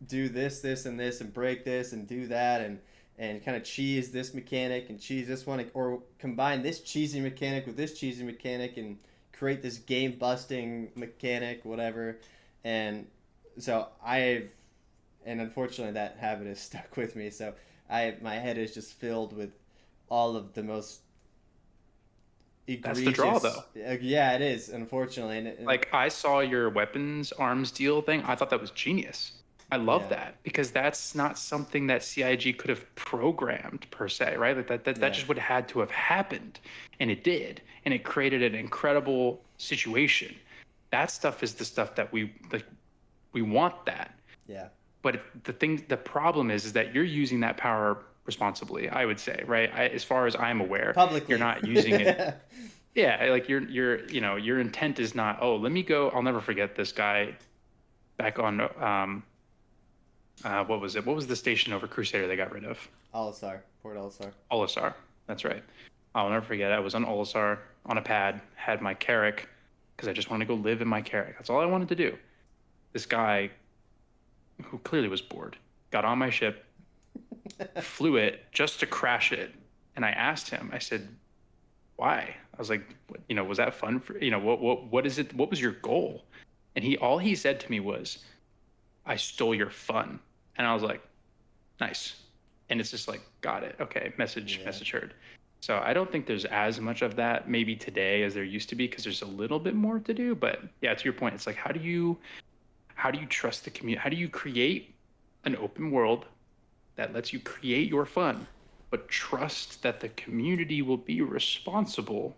do this, and this, and break this, and do that, and kind of cheese this mechanic and cheese this one, or combine this cheesy mechanic with this cheesy mechanic and create this game busting mechanic, whatever. And so and unfortunately that habit has stuck with me. So my head is just filled with all of the most That's the draw, egregious. though. Yeah, it is, unfortunately, and Like, I saw your weapons arms deal thing. I thought that was genius. I love yeah, that because that's not something that CIG could have programmed per se, right? Like that yeah, just would have had to have happened, and it did, and it created an incredible situation. That stuff is the stuff that we want that. yeah. But the problem is that you're using that power responsibly, I would say, right? As far as I'm aware, you're Publicly. not using it. Yeah, like your intent is not, oh, let me go. I'll never forget this guy back on what was it? What was the station over Crusader they got rid of? Olisar, Port Olisar. Olisar. That's right. I'll never forget. I was on Olisar on a pad, had my Carrack because I just wanted to go live in my Carrack. That's all I wanted to do. This guy who clearly was bored got on my ship, flew it just to crash it, and I asked him. I said, "Why?" I was like, "Was that fun for what is it? What was your goal?" And all he said to me was, "I stole your fun." And I was like, "Nice." And it's just like, got it. Okay, Yeah, message heard. So I don't think there's as much of that maybe today as there used to be because there's a little bit more to do. But yeah, to your point, it's like how do you trust the community? How do you create an open world that lets you create your fun, but trust that the community will be responsible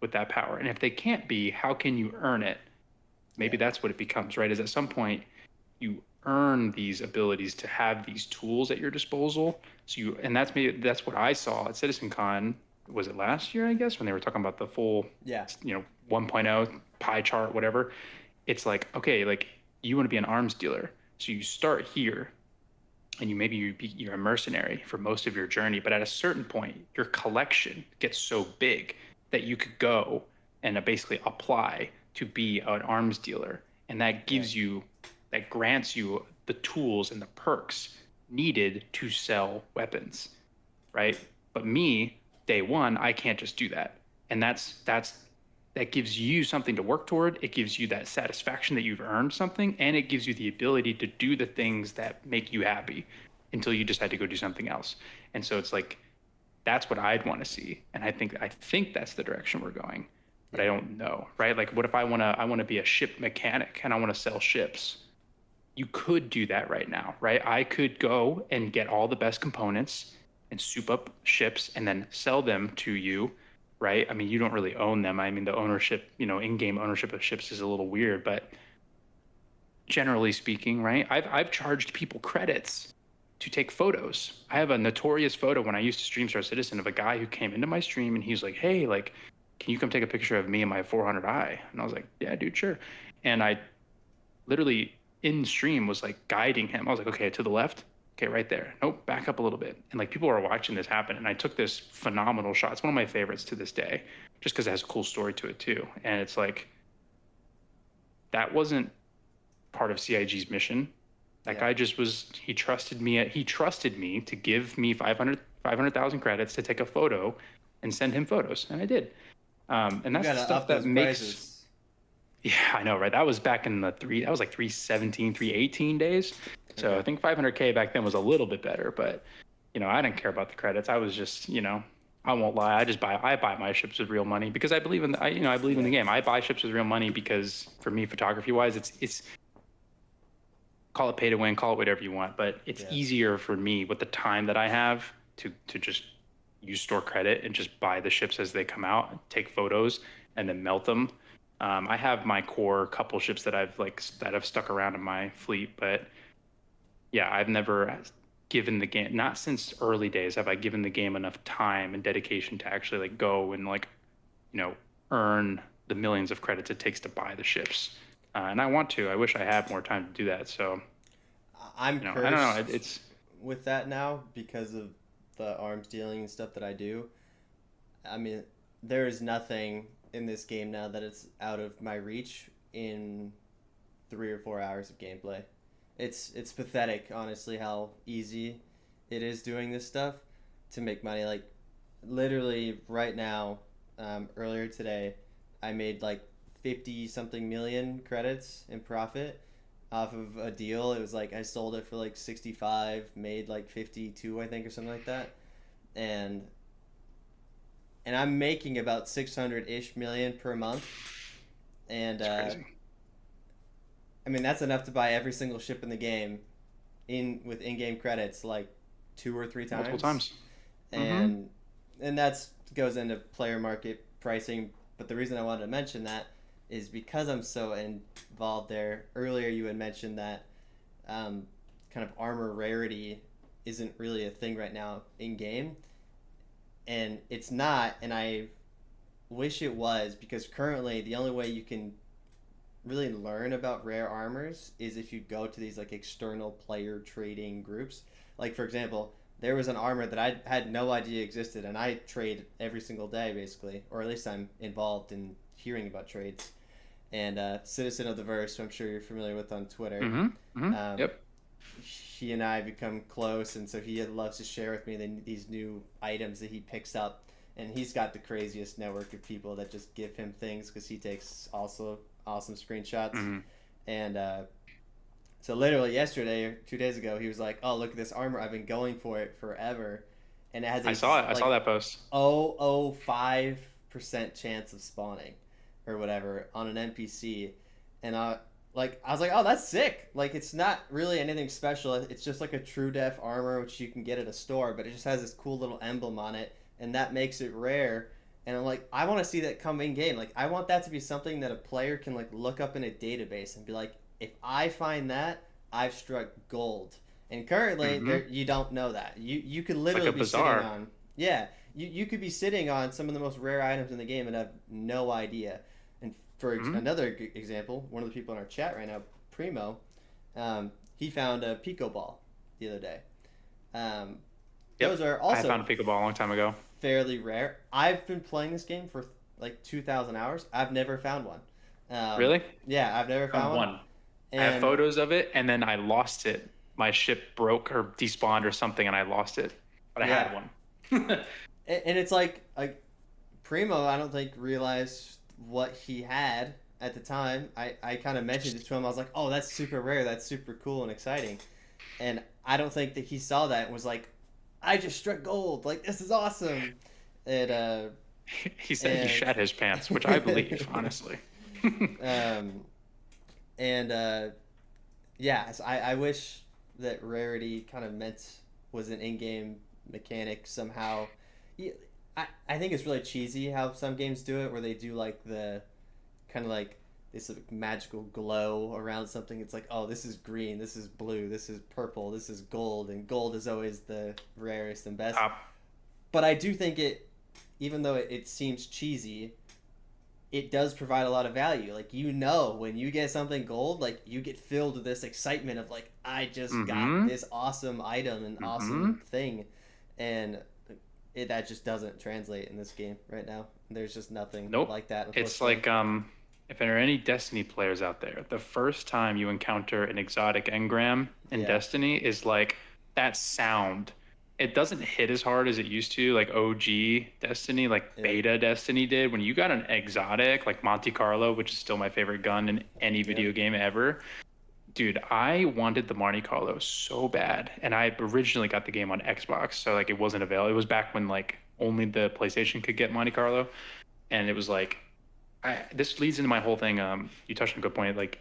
with that power? And if they can't be, how can you earn it? Maybe yeah, that's what it becomes, right? Is at some point you earn these abilities to have these tools at your disposal. And that's what I saw at CitizenCon. Was it last year, I guess, when they were talking about the full, yeah, 1.0 pie chart, whatever? It's like, okay, like you want to be an arms dealer. So you start here and you're a mercenary for most of your journey, but at a certain point your collection gets so big that you could go and basically apply to be an arms dealer, and yeah, that grants you the tools and the perks needed to sell weapons, right? But me, day one, I can't just do that. And that gives you something to work toward. It gives you that satisfaction that you've earned something, and it gives you the ability to do the things that make you happy until you decide to go do something else. And so it's like that's what I'd want to see. And I think that's the direction we're going. But I yeah, don't know, right? Like what if I want to be a ship mechanic and I want to sell ships? You could do that right now, right? I could go and get all the best components and soup up ships and then sell them to you, right? I mean, you don't really own them. I mean, the ownership, in-game ownership of ships is a little weird, but generally speaking, right? I've charged people credits to take photos. I have a notorious photo when I used to stream Star Citizen of a guy who came into my stream and he's like, "Hey, like, can you come take a picture of me and my 400i?" And I was like, "Yeah, dude, sure." And I literally in stream was like guiding him. I was like, "Okay, to the left." Okay, right there. Nope, back up a little bit. And like people are watching this happen. And I took this phenomenal shot. It's one of my favorites to this day, just because it has a cool story to it too. And it's like that wasn't part of CIG's mission. That Yeah. guy just was, he trusted me to give me 500,000 credits to take a photo and send him photos. And I did. And You that's the gotta stuff up that those makes, prices. yeah, I know, right? That was back in that was like 317, 318 days. So Okay. I think 500K back then was a little bit better, but I didn't care about the credits. I was just, I won't lie. I buy my ships with real money because I believe in I believe in Yeah. the game. I buy ships with real money because for me, photography wise, it's call it pay to win, call it whatever you want, but it's Yeah. easier for me with the time that I have to just use store credit and just buy the ships as they come out, take photos, and then melt them. I have my core couple ships that I've stuck around in my fleet, but yeah, I've never given the game, not since early days have I given the game enough time and dedication to actually like go and like you know earn the millions of credits it takes to buy the ships. And I want to. I wish I had more time to do that. So I'm I don't know. cursed It's with that now because of the arms dealing and stuff that I do. I mean, there is nothing in this game now that it's out of my reach in 3 or 4 hours of gameplay. It's pathetic, honestly, how easy it is doing this stuff to make money. Like literally right now, earlier today, I made like 50 something million credits in profit off of a deal. It was like I sold it for like 65, made like 52, I think, or something like that. And I'm making about 600 ish million per month. And crazy. I mean, that's enough to buy every single ship in the game in with in-game credits like 2 or 3 Multiple times. times. Mm-hmm. And that's goes into player market pricing. But the reason I wanted to mention that is because I'm so involved there. Earlier, you had mentioned that um, kind of armor rarity isn't really a thing right now in game, and it's not. And I wish it was because currently the only way you can really learn about rare armors is if you go to these like external player trading groups. Like for example, there was an armor that I had no idea existed, and I trade every single day basically, or at least I'm involved in hearing about trades. And Citizen of the Verse, who I'm sure you're familiar with on Twitter, Mm-hmm. Mm-hmm. um, Yep. he and I become close, and so he loves to share with me these new items that he picks up, and he's got the craziest network of people that just give him things because he takes also awesome screenshots, Mm-hmm. and so literally yesterday or 2 days ago, he was like, "Oh, look at this armor! I've been going for it forever, and it has I saw it. I saw like that post. 0.05% chance of spawning, or whatever, on an NPC," and I was like, "Oh, that's sick!" Like it's not really anything special. It's just like a true def armor which you can get at a store, but it just has this cool little emblem on it, and that makes it rare. And I'm like, I want to see that come in game. Like I want that to be something that a player can like look up in a database and be like, if I find that, I've struck gold. And currently, Mm-hmm. there you don't know that. You could It's like literally a be sitting bazaar. on, yeah, you could be sitting on some of the most rare items in the game and have no idea. And for Mm-hmm. another example, one of the people in our chat right now, Primo, he found a Pico ball the other day. Um, those Yep. are I also found a pickleball a long time ago. fairly rare. I've been playing this game for like 2,000 hours. I've never found one. Um, Really? yeah, I've never Found found one. one. I have And photos of it, and then I lost it. My ship broke or despawned or something, and I lost it. But I yeah, had one. and it's like Primo, I don't think realized what he had at the time. I kind of mentioned it to him. I was like, "Oh, that's super rare. That's super cool and exciting." And I don't think that he saw that and was like, "I just struck gold. Like this is awesome." And He said he and shat his pants, which I believe, honestly. um and yeah, so I wish that rarity kind of meant was an in-game mechanic somehow. Yeah, I think it's really cheesy how some games do it, where they do like the kind of like this like, magical glow around something. It's like, oh, this is green, this is blue, this is purple, this is gold, and gold is always the rarest and best. Top. But I do think it, even though it seems cheesy, it does provide a lot of value. Like, you know, when you get something gold, like, you get filled with this excitement of like, I just got Mm-hmm. this awesome item and Mm-hmm. awesome thing, and that just doesn't translate in this game right now. There's just nothing Nope. like that, It's unfortunately. like if there are any Destiny players out there, the first time you encounter an exotic engram in Yeah, Destiny is like that sound. It doesn't hit as hard as it used to, like OG Destiny, like yep, beta Destiny did. When you got an exotic like Monte Carlo, which is still my favorite gun in any yep, video game ever, dude, I wanted the Monte Carlo so bad. And I originally got the game on Xbox, so like it wasn't available. It was back when like only the PlayStation could get Monte Carlo. And it was like this leads into my whole thing. You touched on a good point. Like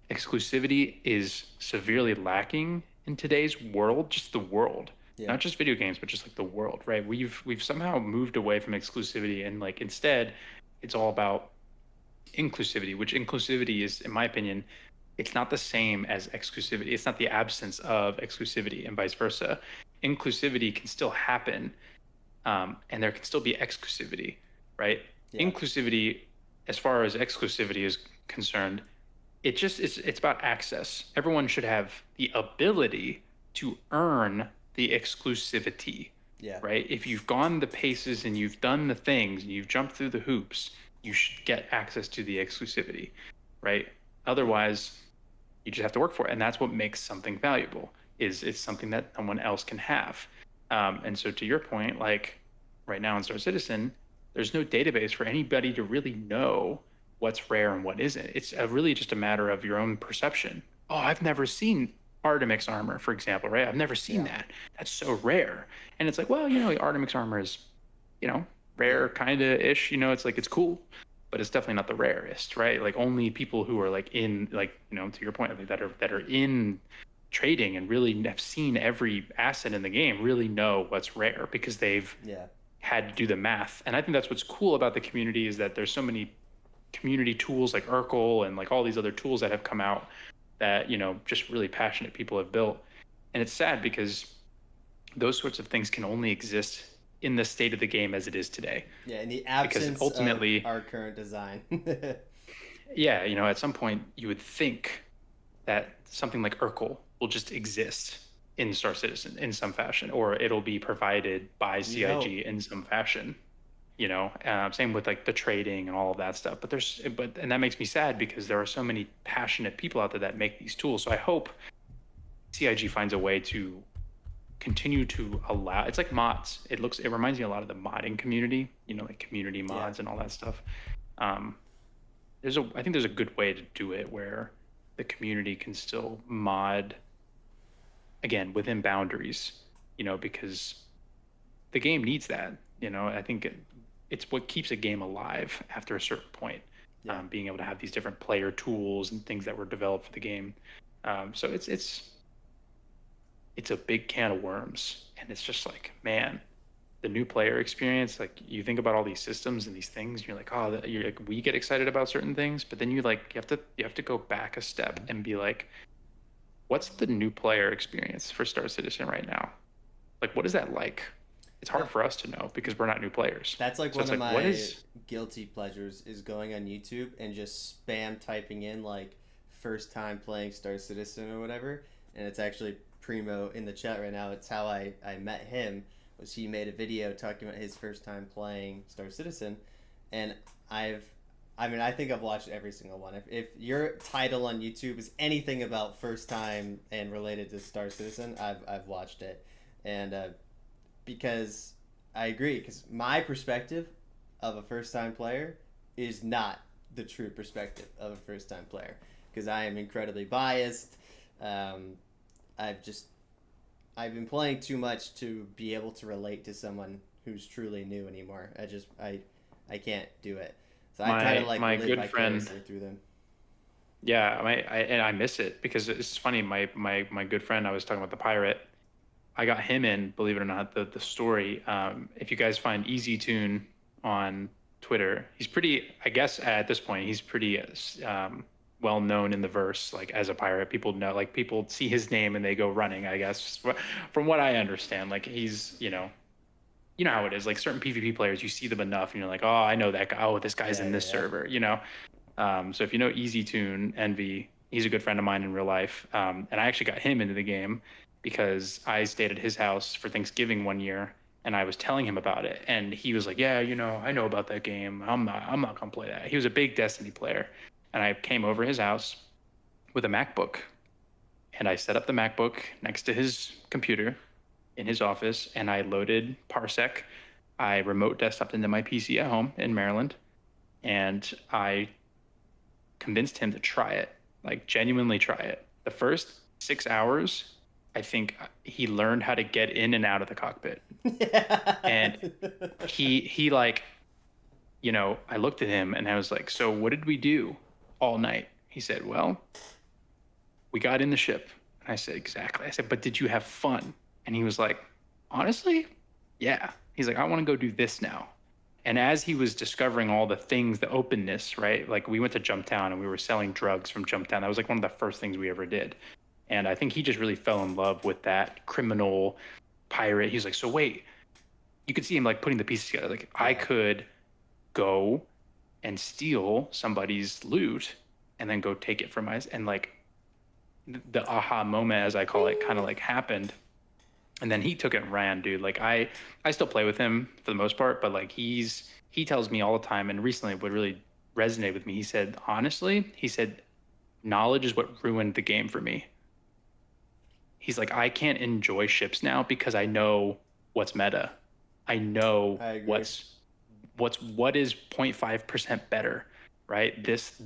exclusivity is severely lacking in today's world, just the world, yeah, not just video games, but just like the world, right? We've somehow moved away from exclusivity, and like instead, it's all about inclusivity. Which inclusivity is, in my opinion, it's not the same as exclusivity. It's not the absence of exclusivity, and vice versa. Inclusivity can still happen, and there can still be exclusivity, right? yeah, Inclusivity, as far as exclusivity is concerned, it's about access. Everyone should have the ability to earn the exclusivity, yeah, right? If you've gone the paces and you've done the things and you've jumped through the hoops, you should get access to the exclusivity, right? Otherwise, you just have to work for it, and that's what makes something valuable. Is it's something that someone else can have. And so, to your point, like right now in Star Citizen, there's no database for anybody to really know what's rare and what isn't. It's really just a matter of your own perception. Oh, I've never seen Artemix armor, for example, right? I've never seen yeah, that. That's so rare. And it's like, well, Artemix armor is, you know, yeah, rare kind of ish. It's like it's cool, but it's definitely not the rarest, right? Like only people who are like in like, to your point, like that are in trading and really have seen every asset in the game really know what's rare because they've yeah. had to do the math. And I think that's what's cool about the community is that there's so many community tools like Urkel and like all these other tools that have come out that, just really passionate people have built. And it's sad because those sorts of things can only exist in the state of the game as it is today. Yeah, in the Because absence of ultimately, our current design. yeah, at some point you would think that something like Urkel will just exist in Star Citizen in some fashion, or it'll be provided by We hope. CIG in some fashion. Same with like the trading and all of that stuff. And that makes me sad because there are so many passionate people out there that make these tools. So I hope CIG finds a way to continue to allow. It's like mods. It reminds me a lot of the modding community. Like community Yeah, mods and all that stuff. Um, I think there's a good way to do it where the community can still mod again within boundaries. Because the game needs that. I think it's what keeps a game alive after a certain point. yeah. Being able to have these different player tools and things that were developed for the game. So it's a big can of worms, and it's just like, man, the new player experience. Like you think about all these systems and these things, you're like, oh, you're like, we get excited about certain things, but then you have to go back a step and be like, what's the new player experience for Star Citizen right now? Like, what is that like? It's hard That for us to know because we're not new players. that's like So one it's of like, what my is, guilty pleasures is going on YouTube and just spam typing in like first time playing Star Citizen or whatever. And it's actually Primo in the chat right now. It's how I met him. Was he made a video talking about his first time playing Star Citizen, and I've I mean, I think I've watched every single one. If your title on YouTube is anything about first time and related to Star Citizen, I've watched it, and because I agree. Because my perspective of a first time player is not the true perspective of a first time player. Because I am incredibly biased. Um, I've just I've been playing too much to be able to relate to someone who's truly new anymore. I can't do it. So I try to my like my live good friend. vicariously through them. Yeah, and I miss it because it's funny. My good friend, I was talking about the pirate. I got him in, believe it or not, the story. If you guys find Easy Tune on Twitter, he's pretty. I guess at this point, he's pretty well known in the verse, like as a pirate. People know, like people see his name and they go running. I guess from what I understand, like he's you know how it is. Like certain PvP players, you see them enough, and you're like, oh, I know that guy. Oh, this guy's Yeah, in yeah, this yeah. server. So if you know Easy Tune Envy, he's a good friend of mine in real life. And I actually got him into the game because I stayed at his house for Thanksgiving one year, and I was telling him about it, and he was like, "Yeah, I know about that game. I'm not gonna play that." He was a big Destiny player, and I came over his house with a MacBook, and I set up the MacBook next to his computer in his office, and I loaded Parsec. I remote desktoped into my PC at home in Maryland, and I convinced him to try it, like genuinely try it. The first 6 hours, I think he learned how to get in and out of the cockpit. And he like, I looked at him and I was like, "So what did we do all night?" He said, "Well, we got in the ship." And I said, "Exactly." I said, "But did you have fun?" And he was like, "Honestly, yeah." He's like, "I want to go do this now." And as he was discovering all the things, the openness, right? Like we went to Jumptown and we were selling drugs from Jumptown. That was like one of the first things we ever did. And I think he just really fell in love with that criminal pirate. He's like, "So wait," you could see him like putting the pieces together. Like I Yeah. could go and steal somebody's loot and then go take it from my, and like the aha moment, as I call it, kind of Bing. like happened. And then he took it and ran, dude. Like I still play with him for the most part, but like he tells me all the time. And recently, what really resonated with me, he said, honestly, he said, knowledge is what ruined the game for me. He's like, I can't enjoy ships now because I know what's meta. I know I agree. what is 0.5% better, right? This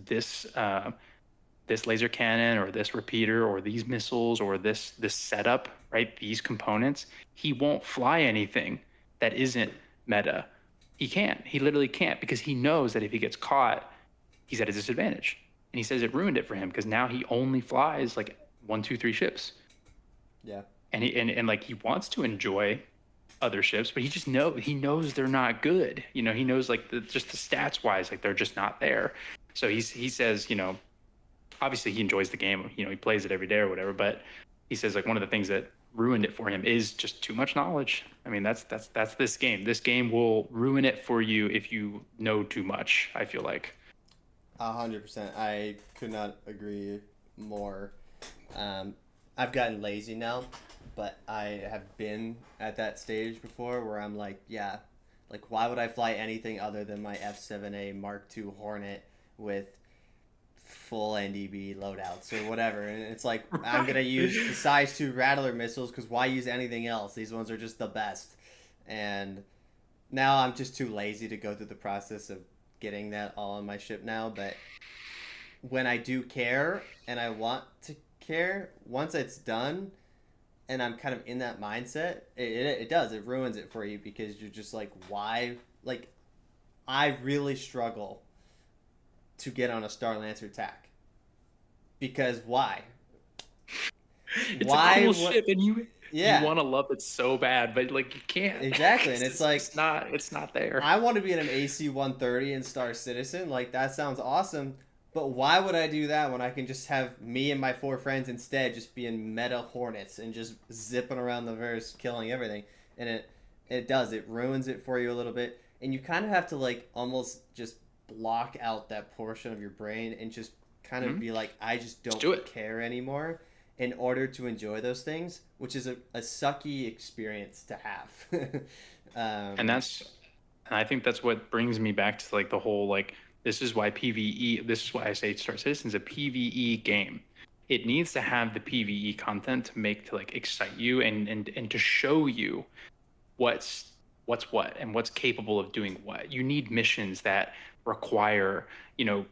laser cannon or this repeater or these missiles or this setup, right? These components, he won't fly anything that isn't meta. He can't. He literally can't because he knows that if he gets caught, he's at a disadvantage. And he says it ruined it for him because now he only flies like one, two, three ships. Yeah. And like he wants to enjoy other ships, but he knows they're not good. He knows like just the stats wise, like they're just not there. So he says, obviously he enjoys the game. He plays it every day or whatever. But he says like one of the things that ruined it for him is just too much knowledge. I mean, that's this game. This game will ruin it for you if you know too much. I feel like. 100%. I could not agree more. Um, I've gotten lazy now, but I have been at that stage before where I'm like, yeah, like why would I fly anything other than my F7A Mark II Hornet with full NDB loadouts or whatever? And it's like I'm gonna Right, use the size 2 Rattler missiles because why use anything else? These ones are just the best. And now I'm just too lazy to go through the process of getting that all on my ship now. But when I do care and I want to care, once it's done and I'm kind of in that mindset, it does. It ruins it for you because you're just like, why? Like, I really struggle to get on a Star Lancer attack. Because why? it's a Why? cool What? ship, and you Yeah, want to love it so bad, but like you can't. exactly. And it's It's like, just not. It's not there. I want to be in an AC 130 in Star Citizen. Like, that sounds awesome. But why would I do that when I can just have me and my 4 friends instead just be in meta Hornets and just zipping around the verse, killing everything? And it does. It ruins it for you a little bit. And you kind of have to, like, almost just block out that portion of your brain and just kind of Hmm. be like, I just Just don't do it. care anymore in order to enjoy those things, which is a sucky experience to have. And um, that's and I think that's what brings me back to like the whole like this is why PvE, this is why I say Star Citizen's a PvE game. It needs to have the PvE content to make to like excite you and to show you what's what's what and what's capable of doing what. You need missions that require, you know,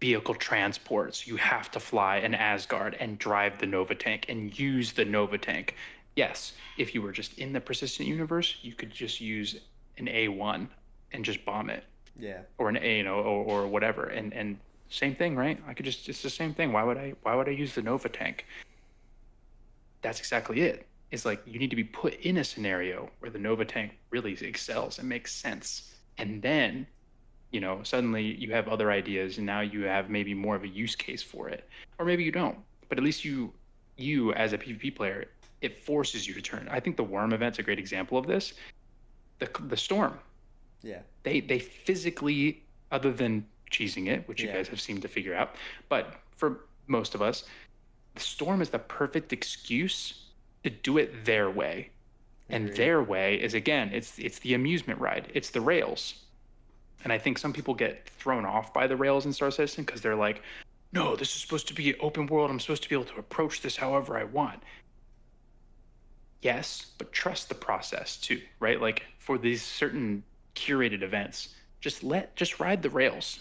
vehicle transports. You have to fly an Asgard and drive the Nova tank and use the Nova tank. Yes, if you were just in the persistent universe, you could just use an A1 and just bomb it, yeah. or an A, or whatever. And same thing, right? I could just it's the same thing. Why would I use the Nova tank? That's exactly it. It's like you need to be put in a scenario where the Nova tank really excels and makes sense. And then, suddenly you have other ideas and now you have maybe more of a use case for it. Or maybe you don't. But at least you as a PvP player, it forces you to turn. I think the worm event's a great example of this. the storm. Yeah. They physically, other than cheesing it, which you Yeah. guys have seemed to figure out, but for most of us, the storm is the perfect excuse to do it their way. And Agreed. their way is, again, it's the amusement ride. It's the rails. And I think some people get thrown off by the rails in Star Citizen because they're like, no, this is supposed to be open world. I'm supposed to be able to approach this however I want. Yes, but trust the process too, right? Like for these certain curated events, just ride the rails.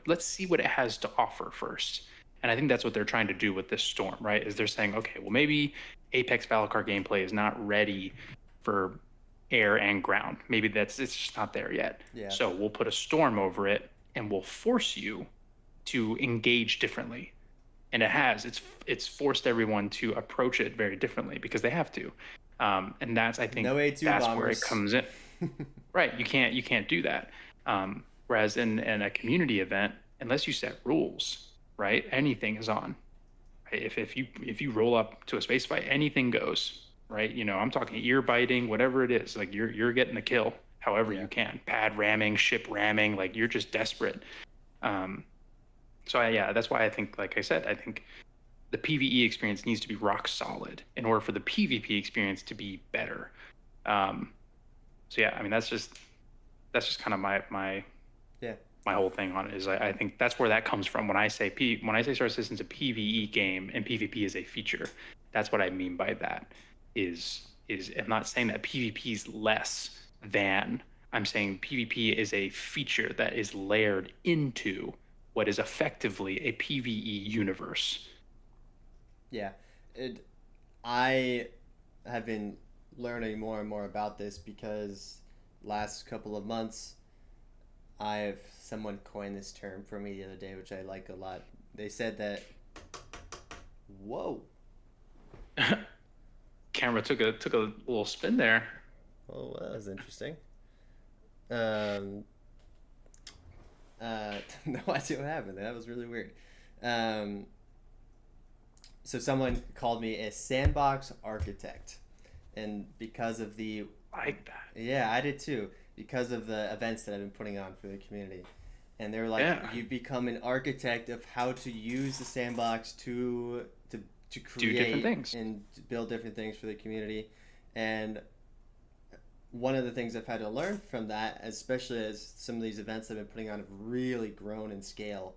Let's see what it has to offer first. And I think that's what they're trying to do with this storm, right? Is they're saying, okay, well maybe Apex Valakar gameplay is not ready for air and ground. Maybe it's just not there yet. Yeah. So we'll put a storm over it and we'll force you to engage differently. And it's forced everyone to approach it very differently because they have to. And I think No A2 that's bombers. where it comes in. Right. You can't do that. Whereas in a community event, unless you set rules, right, anything is on. Right? If you roll up to a space fight, anything goes. Right. I'm talking ear biting, whatever it is. Like you're getting the kill however you can. Pad ramming, ship ramming, like you're just desperate. So that's why I think, like I said, I think the PvE experience needs to be rock solid in order for the PvP experience to be better. So yeah, I mean that's just kind of my Yeah. my whole thing on it is I think that's where that comes from when I say Star Citizen's a PvE game and PvP is a feature. That's what I mean by that. Is I'm not saying that PvP is less than. I'm saying PvP is a feature that is layered into what is effectively a PvE universe. Yeah. I have been learning more and more about this because last couple of months someone coined this term for me the other day, which I like a lot. They said that, whoa. Camera took a little spin there. Oh, that was interesting. No idea what happened. That was really weird. So someone called me a sandbox architect, and because of the Like that. yeah, I did too, because of the events that I've been putting on for the community, and they were like, Yeah. you become an architect of how to use the sandbox to create different things. and build different things for the community, and one of the things I've had to learn from that, especially as some of these events I've been putting on have really grown in scale.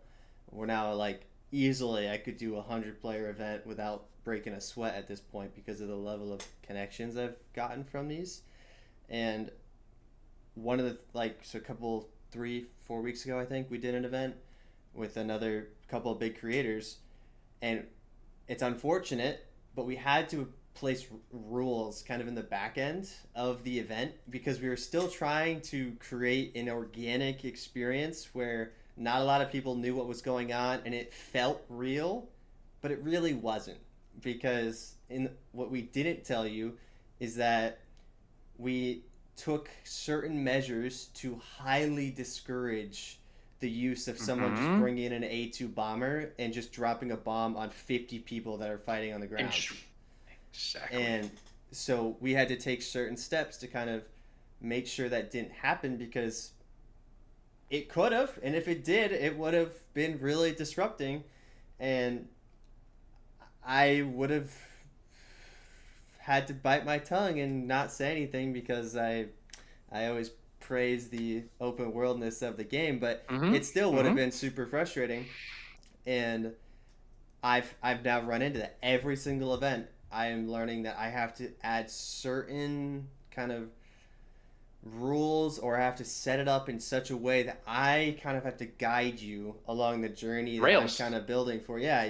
We're now like easily I could do a 100-player event without breaking a sweat at this point because of the level of connections I've gotten from these. And one of the a couple 3-4 weeks ago I think we did an event with another couple of big creators, and it's unfortunate, but we had to place rules kind of in the back end of the event because we were still trying to create an organic experience where not a lot of people knew what was going on and it felt real, but it really wasn't, because in what we didn't tell you is that we took certain measures to highly discourage the use of someone just bringing in an A2 bomber and just dropping a bomb on 50 people that are fighting on the ground. Exactly. And so we had to take certain steps to kind of make sure that didn't happen, because it could have, and if it did, it would have been really disrupting, and I would have had to bite my tongue and not say anything because I always praise the open worldness of the game, but it still would have been super frustrating. And I've now run into that every single event. I am learning that I have to add certain kind of rules, or I have to set it up in such a way that I kind of have to guide you along the journey that Rails. I'm kind of building for. Yeah,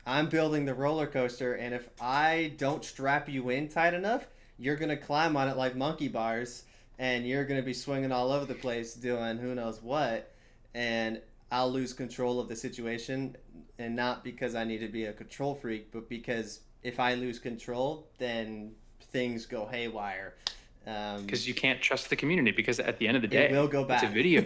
I'm building the roller coaster, and if I don't strap you in tight enough, you're gonna climb on it like monkey bars, and you're gonna be swinging all over the place doing who knows what, and I'll lose control of the situation, and not because I need to be a control freak, but because if I lose control, then things go haywire. Because you can't trust the community, because at the end of the day, it will go back. It's a video.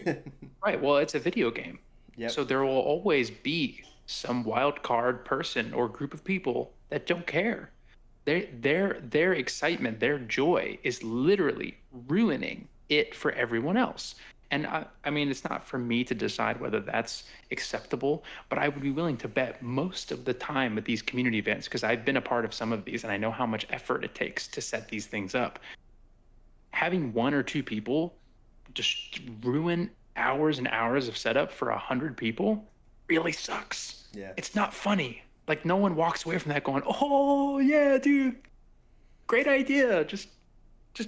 Right. Well, it's a video game. Yep. So there will always be some wild card person or group of people that don't care. their excitement, their joy is literally ruining it for everyone else. And I mean, it's not for me to decide whether that's acceptable, but I would be willing to bet most of the time at these community events, because I've been a part of some of these and I know how much effort it takes to set these things up. Having one or two people just ruin hours and hours of setup for 100 people really sucks. Yeah. It's not funny. Like no one walks away from that going, "Oh yeah, dude, great idea. Just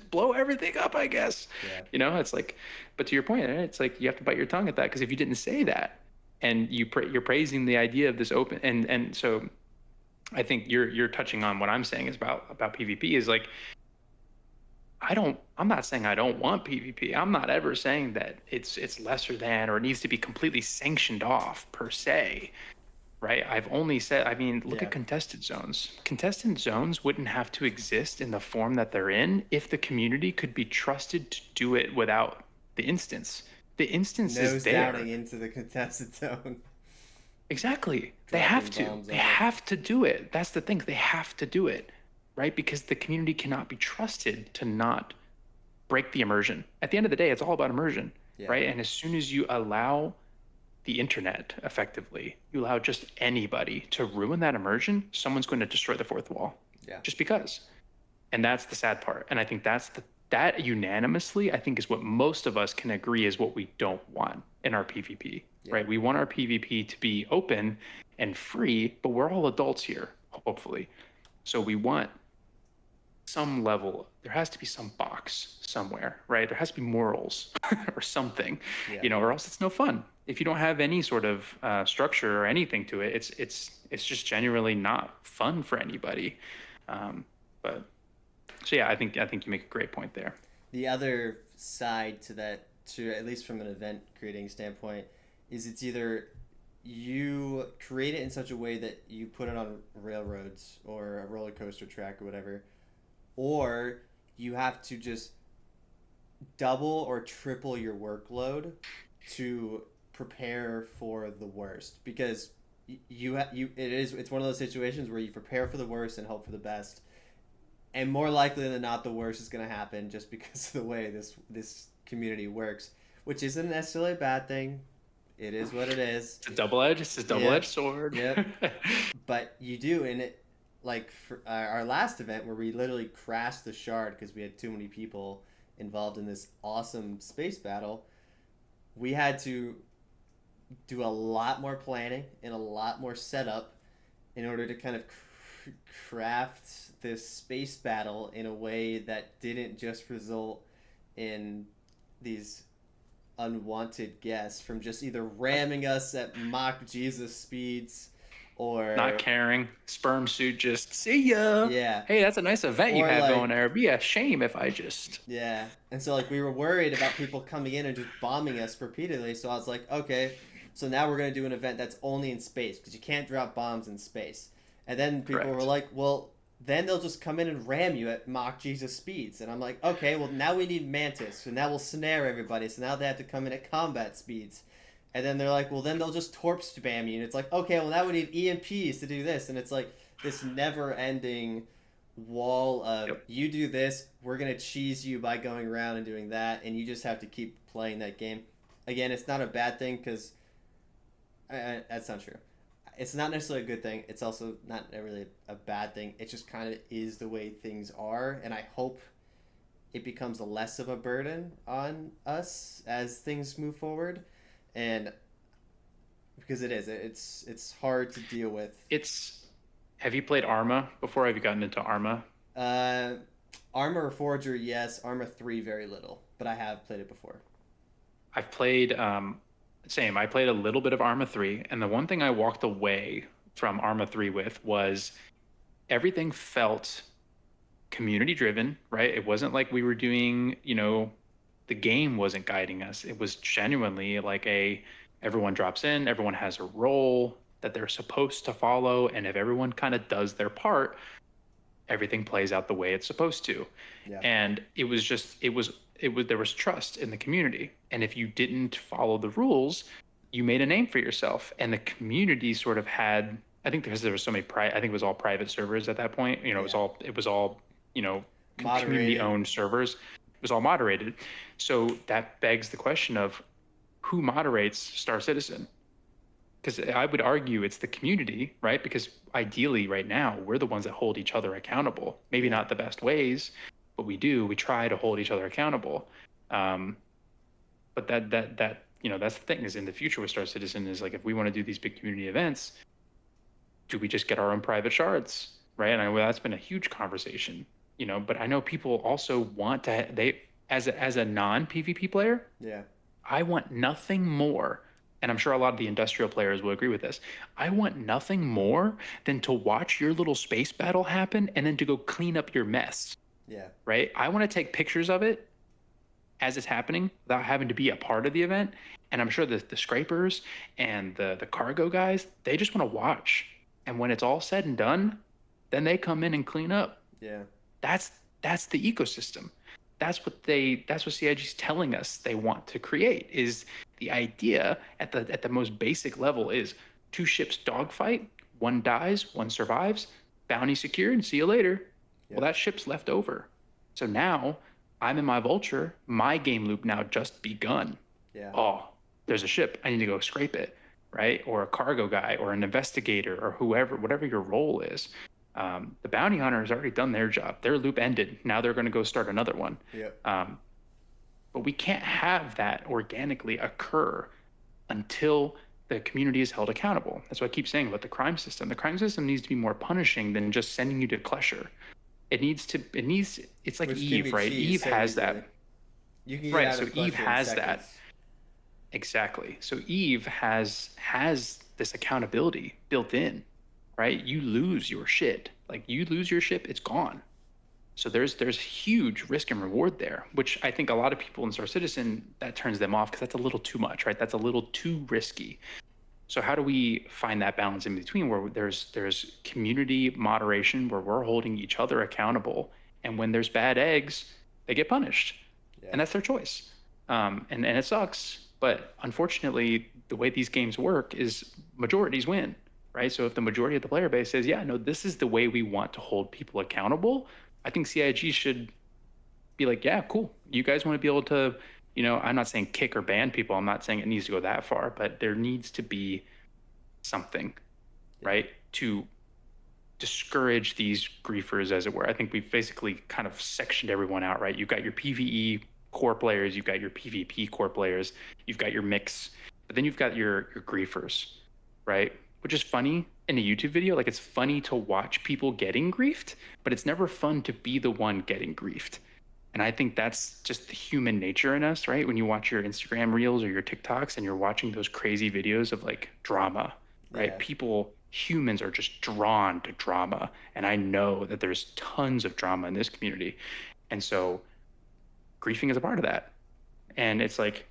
blow everything up, I guess." Yeah. It's like, but to your point, it's like you have to bite your tongue at that, because if you didn't say that and you're praising the idea of this open, and so I think you're touching on what I'm saying is about PvP is like, I'm not saying I don't want PvP. I'm not ever saying that it's lesser than or it needs to be completely sanctioned off per se, right? I've only said, I mean, look Yeah. at contested zones. Contested zones wouldn't have to exist in the form that they're in if the community could be trusted to do it without the instance. The instance is Nose downing there. into the contested zone. Exactly. They Dropping have to. bombs They on it. have to do it. That's the thing. They have to do it, right? Because the community cannot be trusted to not break the immersion. At the end of the day, it's all about immersion, Yeah. right? And as soon as you allow the internet, effectively, you allow just anybody to ruin that immersion, someone's going to destroy the fourth wall. Yeah. Just because. And that's the sad part. And I think that unanimously, I think, is what most of us can agree is what we don't want in our PvP, Yeah. right? We want our PvP to be open and free, but we're all adults here, hopefully. So we want some level, there has to be some box somewhere, right? There has to be morals or something, Yeah. or else it's no fun. If you don't have any sort of structure or anything to it, it's just genuinely not fun for anybody. But so yeah, I think you make a great point there. The other side to that, to at least from an event creating standpoint, is it's either you create it in such a way that you put it on railroads or a roller coaster track or whatever, or you have to just double or triple your workload to prepare for the worst, because it's one of those situations where you prepare for the worst and hope for the best, and more likely than not the worst is going to happen just because of the way this community works, which isn't necessarily a bad thing. It is what it is. It's a double-edged sword. Yep. But you do, and it, like for our last event where we literally crashed the shard because we had too many people involved in this awesome space battle, we had to do a lot more planning and a lot more setup in order to kind of craft this space battle in a way that didn't just result in these unwanted guests from just either ramming us at Mach Jesus speeds or Not caring, sperm suit, just see ya. Yeah. Hey, that's a nice event you Or have like- going there. It'd be a shame if I just. Yeah. And so like we were worried about people coming in and just bombing us repeatedly. So I was like, okay, so now we're gonna do an event that's only in space because you can't drop bombs in space. And then people Correct. were like, well, then they'll just come in and ram you at Mach Jesus speeds. And I'm like, okay, well now we need Mantis, so now we'll snare everybody. So now they have to come in at combat speeds. And then they're like, well then they'll just torp spam you. And it's like, okay, well now we need EMPs to do this. And it's like this never ending wall of Yep. you do this, we're gonna cheese you by going around and doing that, and you just have to keep playing that game. Again, it's not a bad thing because that's not true. It's not necessarily a good thing. It's also not really a bad thing. It just kind of is the way things are, and I hope it becomes less of a burden on us as things move forward, and because it's hard to deal with. Have you played Arma before? Have you gotten into Arma? Armor Forger, yes. Arma 3, very little, but I have played it before. I've played same. I played a little bit of Arma 3, and the one thing I walked away from Arma 3 with was everything felt community driven, right? It wasn't like we were doing, the game wasn't guiding us. It was genuinely like everyone drops in, everyone has a role that they're supposed to follow, and if everyone kind of does their part, everything plays out the way it's supposed to. Yeah. And it was there was trust in the community, and if you didn't follow the rules, you made a name for yourself, and the community sort of had I think because there was so many I think it was all private servers at that point. You know, Yeah. it was all, you know, community Moderated. owned servers. It was all moderated. So that begs the question of who moderates Star Citizen? Because I would argue it's the community, right? Because ideally, right now, we're the ones that hold each other accountable. Maybe Yeah. not the best ways, but we do. We try to hold each other accountable. Um, but that you know, that's the thing, is in the future with Star Citizen is like, if we want to do these big community events, do we just get our own private shards, right? And that's been a huge conversation, you know. But I know people also want to, they, as a non PvP player, Yeah. I want nothing more, and I'm sure a lot of the industrial players will agree with this. I want nothing more than to watch your little space battle happen and then to go clean up your mess, Yeah. right? I want to take pictures of it as it's happening without having to be a part of the event. And I'm sure the scrapers and the cargo guys, they just want to watch. And when it's all said and done, then they come in and clean up. Yeah. That's that's the ecosystem. That's what CIG is telling us they want to create, is the idea at the most basic level is two ships dogfight, one dies, one survives, bounty secured, see you later. Well, Yep. that ship's left over. So now I'm in my vulture, my game loop now just begun. Yeah. Oh, there's a ship, I need to go scrape it, right? Or a cargo guy or an investigator or whoever, whatever your role is. The bounty hunter has already done their job. Their loop ended. Now they're going to go start another one. Yep. But we can't have that organically occur until the community is held accountable. That's what I keep saying about the crime system. The crime system needs to be more punishing than just sending you to Klesher. It's like Which can Eve, be right? cheese Eve so has easily. that. You can get Right. out So of Eve cluster in has seconds. that. Exactly. So Eve has this accountability built in, right? You lose your shit. Like, you lose your ship, it's gone. So there's huge risk and reward there, which I think a lot of people in Star Citizen, that turns them off because that's a little too much, right? That's a little too risky. So how do we find that balance in between, where there's community moderation, where we're holding each other accountable, and when there's bad eggs, they get punished, Yeah. and that's their choice. And it sucks, but unfortunately, the way these games work is majorities win, right? So if the majority of the player base says, yeah, no, this is the way we want to hold people accountable, I think CIG should be like, yeah, cool. You guys want to be able to, you know, I'm not saying kick or ban people. I'm not saying it needs to go that far, but there needs to be something, Yeah. right, to discourage these griefers, as it were. I think we've basically kind of sectioned everyone out, right? You've got your PvE core players, you've got your PvP core players, you've got your mix, but then you've got your griefers, right? Which is funny in a YouTube video. Like, it's funny to watch people getting griefed, but it's never fun to be the one getting griefed. And I think that's just the human nature in us, right? When you watch your Instagram reels or your TikToks and you're watching those crazy videos of like drama, right? Yeah. People, humans are just drawn to drama. And I know that there's tons of drama in this community. And so griefing is a part of that. And it's like,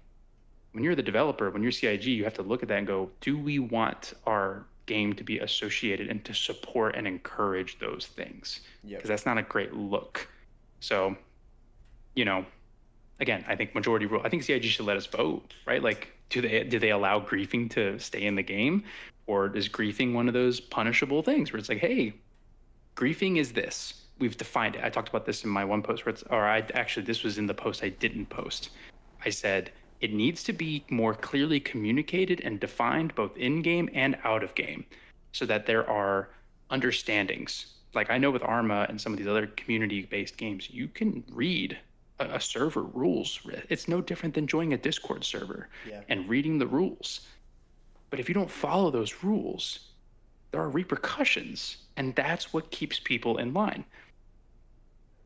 when you're the developer, when you're CIG, you have to look at that and go, do we want our game to be associated and to support and encourage those things? Yep. Because that's not a great look. So, you know, again, I think majority rule. I think CIG should let us vote, right? Like, do they allow griefing to stay in the game, or is griefing one of those punishable things where it's like, hey, griefing is this. We've defined it. I talked about this in my one post where it's, or I actually, this was in the post I didn't post. I said it needs to be more clearly communicated and defined both in game and out of game, so that there are understandings. Like, I know with Arma and some of these other community-based games, you can read a server rules. It's no different than joining a Discord server Yeah. and reading the rules. But if you don't follow those rules, there are repercussions, and that's what keeps people in line.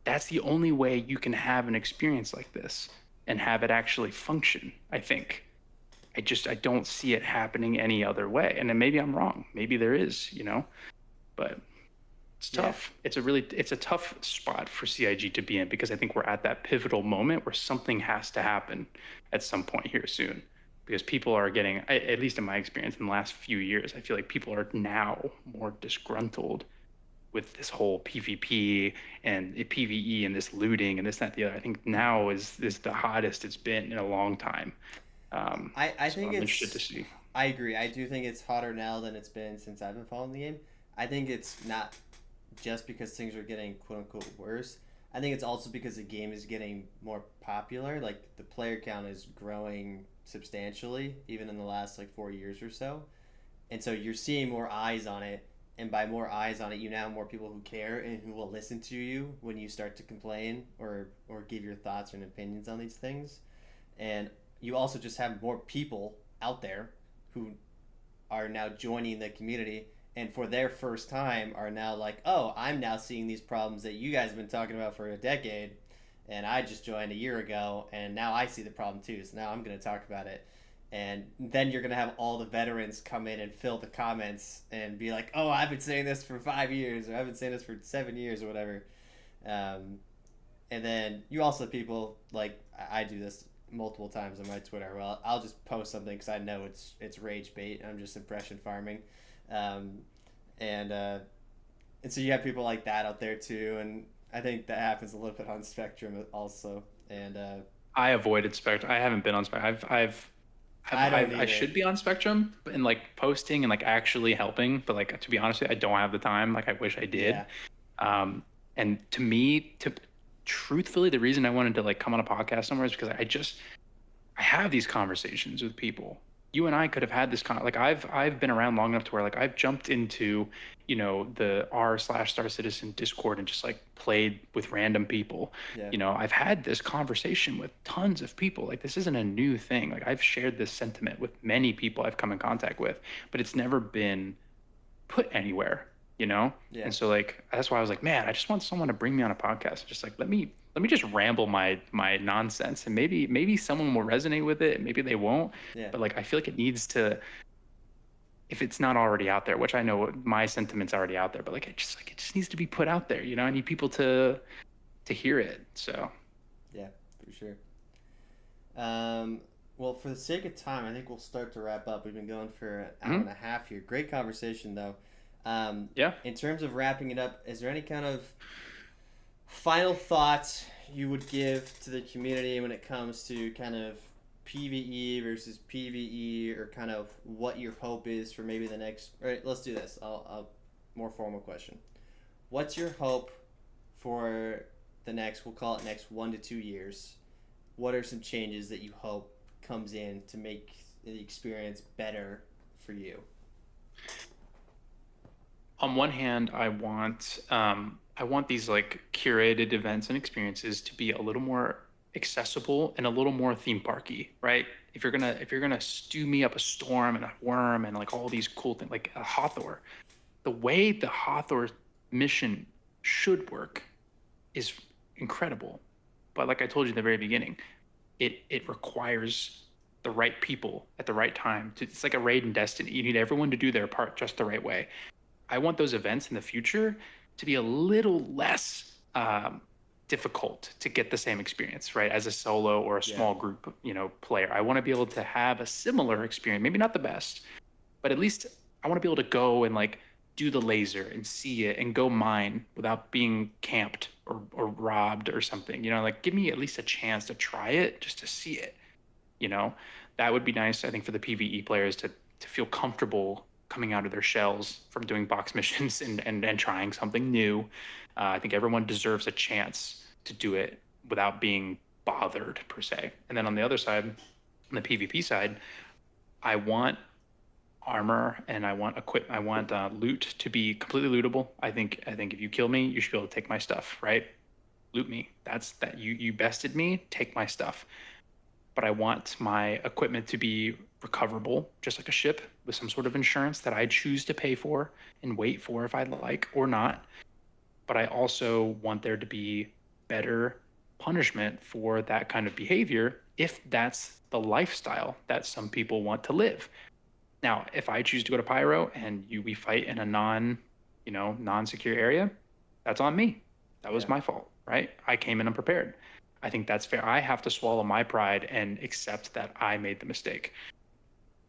That's the only way you can have an experience like this and have it actually function, I think. I don't see it happening any other way. And then maybe I'm wrong. Maybe there is, you know, but it's tough. Yeah. It's a tough spot for CIG to be in, because I think we're at that pivotal moment where something has to happen at some point here soon. Because people are getting, at least in my experience in the last few years, I feel like people are now more disgruntled with this whole PvP and PvE and this looting and this, that, the other. I think now is the hottest it's been in a long time. I so think I'm it's interested to see. I agree. I do think it's hotter now than it's been since I've been following the game. I think it's not just because things are getting quote unquote worse. I think it's also because the game is getting more popular. Like the player count is growing substantially, even in the last like 4 years or so. And so you're seeing more eyes on it, and by more eyes on it, you now have more people who care and who will listen to you when you start to complain or give your thoughts and opinions on these things. And you also just have more people out there who are now joining the community and for their first time are now like, oh, I'm now seeing these problems that you guys have been talking about for a decade, and I just joined a year ago, and now I see the problem too, so now I'm going to talk about it. And then you're going to have all the veterans come in and fill the comments and be like, oh, I've been saying this for 5 years, or I've been saying this for 7 years, or whatever. um, and then you also have people like I do this multiple times on my Twitter. Well, I'll just post something because I know it's rage bait. I'm just impression farming, um, and uh, and so you have people like that out there too. And I think that happens a little bit on Spectrum also. And I avoided Spectrum. I haven't been on Spectrum. I don't I either. should be on Spectrum and like posting and like actually helping, but like to be honest with you, I don't have the time. Like I wish I did. Yeah, Um, and to me, to truthfully, the reason I wanted to like come on a podcast somewhere is because I have these conversations with people. You and I could have had this like I've been around long enough to where like I've jumped into, the r/Star Citizen Discord and just like played with random people. yeah, I've had this conversation with tons of people. Like this isn't a new thing. Like I've shared this sentiment with many people I've come in contact with, but it's never been put anywhere, you know? yeah, And so like that's why I was like, man, I just want someone to bring me on a podcast. Just like let me just ramble my nonsense and maybe someone will resonate with it, maybe they won't. yeah. But like I feel like it needs to, if it's not already out there, which I know my sentiment's already out there, but it just needs to be put out there, I need people to hear it. So Yeah, for sure. Um, well, for the sake of time, I think we'll start to wrap up. We've been going for an hour and mhm. a half here. Great conversation, though. Yeah. In terms of wrapping it up, is there any kind of final thoughts you would give to the community when it comes to kind of PVE versus PVE, or kind of what your hope is for maybe the next? All right, let's do this. I'll more formal question. What's your hope for the next? We'll call it next 1 to 2 years. What are some changes that you hope comes in to make the experience better for you? On one hand, I want these like curated events and experiences to be a little more accessible and a little more theme parky, right? If you're gonna stew me up a storm and a worm and like all these cool things like a Hathor, the way the Hathor mission should work is incredible. But like I told you in the very beginning, it requires the right people at the right time. It's like a raid in Destiny. You need everyone to do their part just the right way. I want those events in the future to be a little less difficult to get the same experience, right? As a solo or a Yeah, small group, player. I want to be able to have a similar experience, maybe not the best, but at least I want to be able to go and like do the laser and see it and go mine without being camped or robbed or something. Like give me at least a chance to try it just to see it. You know, that would be nice, I think, for the PvE players to feel comfortable coming out of their shells from doing box missions and trying something new. I think everyone deserves a chance to do it without being bothered per se. And then on the other side, on the PvP side, I want armor and I want loot to be completely lootable. I think if you kill me, you should be able to take my stuff, right? Loot me. That's that you bested me, take my stuff. But I want my equipment to be recoverable, just like a ship, with some sort of insurance that I choose to pay for and wait for if I like or not. But I also want there to be better punishment for that kind of behavior if that's the lifestyle that some people want to live. Now, if I choose to go to Pyro and we fight in a non-secure area, that's on me. That was yeah, my fault, right? I came in unprepared. I think that's fair. I have to swallow my pride and accept that I made the mistake.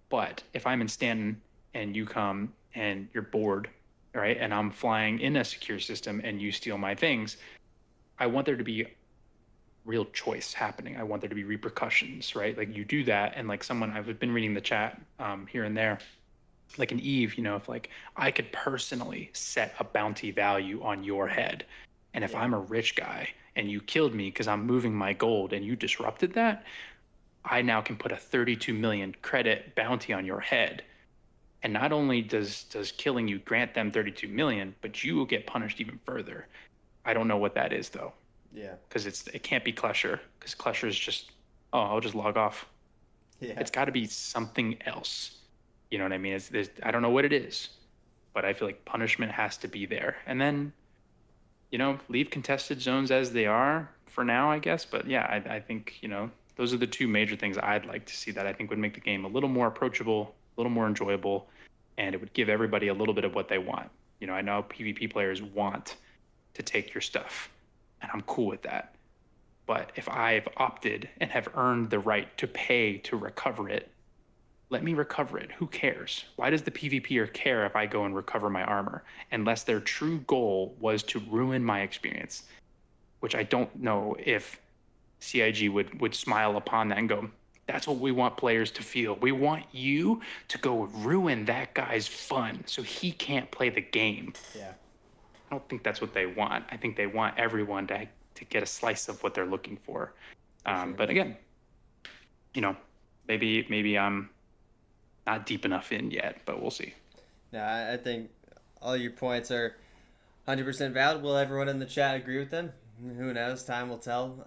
But if I'm in Stanton and you come and you're bored, right, and I'm flying in a secure system and you steal my things, I want there to be real choice happening. I want there to be repercussions, right? Like you do that, and like someone I've been reading the chat here and there, like an Eve, if like I could personally set a bounty value on your head, and if Yeah. I'm a rich guy and you killed me because I'm moving my gold and you disrupted that, I now can put a 32 million credit bounty on your head. And not only does killing you grant them 32 million, but you will get punished even further. I don't know what that is though, Yeah. because it can't be Klesher, because Klesher is just, oh, I'll just log off. Yeah. It's got to be something else. You know what I mean? I don't know what it is, but I feel like punishment has to be there. And then, leave contested zones as they are for now, I guess. But yeah, I think, those are the two major things I'd like to see that I think would make the game a little more approachable, a little more enjoyable, and it would give everybody a little bit of what they want. I know PvP players want to take your stuff, and I'm cool with that. But if I've opted and have earned the right to pay to recover it, let me recover it. Who cares? Why does the PvPer care if I go and recover my armor? Unless their true goal was to ruin my experience, which I don't know if CIG would smile upon that and go, that's what we want players to feel. We want you to go ruin that guy's fun so he can't play the game. Yeah. I don't think that's what they want. I think they want everyone to get a slice of what they're looking for. Sure. But again, maybe I'm not deep enough in yet, but we'll see. No, I think all your points are 100% valid. Will everyone in the chat agree with them? Who knows? Time will tell.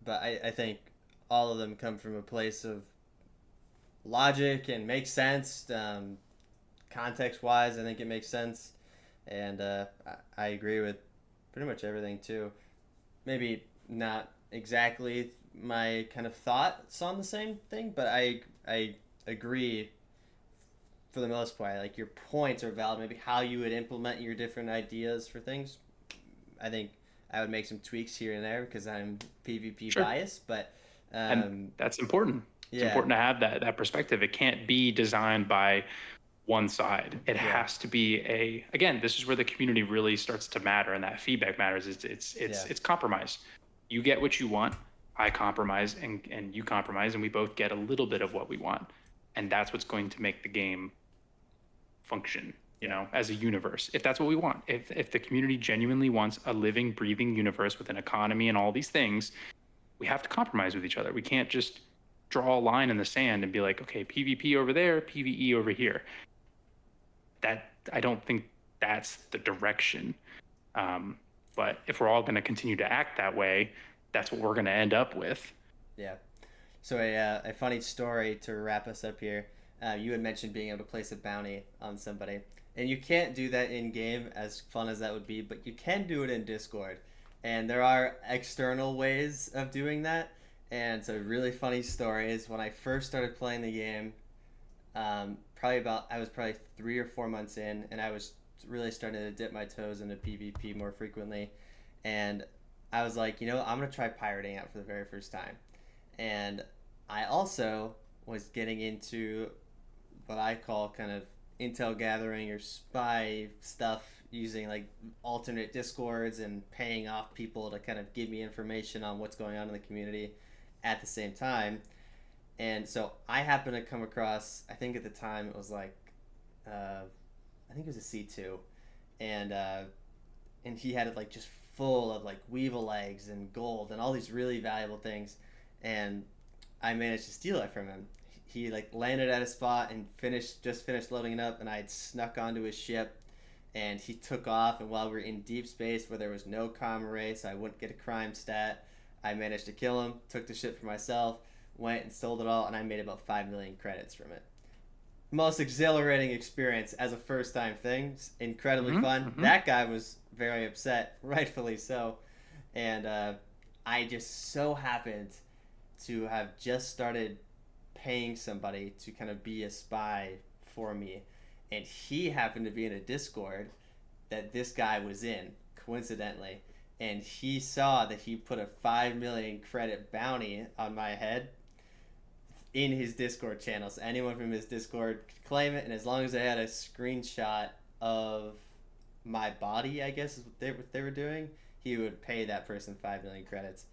But I think all of them come from a place of logic and make sense. Context wise, I think it makes sense. And I agree with pretty much everything too. Maybe not exactly my kind of thoughts on the same thing, but I agree for the most part. Like your points are valid. Maybe how you would implement your different ideas for things. I think I would make some tweaks here and there because I'm PvP Sure. biased, but And that's important. It's yeah, important to have that perspective. It can't be designed by one side. It yeah, has to be again, this is where the community really starts to matter and that feedback matters. yeah, It's compromise. You get what you want, I compromise, and you compromise, and we both get a little bit of what we want. And that's what's going to make the game function, yeah, as a universe. If that's what we want. If the community genuinely wants a living, breathing universe with an economy and all these things, we have to compromise with each other. We can't just draw a line in the sand and be like, okay, PvP over there, PvE over here. That I don't think that's the direction. But if we're all going to continue to act that way, that's what we're going to end up with. yeah. So a funny story to wrap us up here. You had mentioned being able to place a bounty on somebody, and you can't do that in game, as fun as that would be, but you can do it in Discord, and there are external ways of doing that. And so, really funny story is when I first started playing the game. I was probably 3 or 4 months in, and I was really starting to dip my toes into PvP more frequently, and I was like, I'm gonna try pirating out for the very first time, and I also was getting into what I call kind of intel gathering or spy stuff using like alternate discords and paying off people to kind of give me information on what's going on in the community at the same time. And so I happened to come across, I think at the time it was like, I think it was a C2, and and he had it like just full of like weevil eggs and gold and all these really valuable things, and I managed to steal it from him. He like landed at a spot and just finished loading it up, and I had snuck onto his ship, and he took off. And while we were in deep space where there was no comm array, so I wouldn't get a crime stat, I managed to kill him, took the ship for myself, went and sold it all, and I made about 5 million credits from it. Most exhilarating experience as a first time thing. Incredibly fun. Mm-hmm. That guy was very upset, rightfully so. And I just so happened to have just started paying somebody to kind of be a spy for me. And he happened to be in a Discord that this guy was in, coincidentally. And he saw that he put a 5 million credit bounty on my head in his Discord channel. So anyone from his Discord could claim it, and as long as they had a screenshot of my body, I guess is what they were doing, he would pay that person 5 million credits.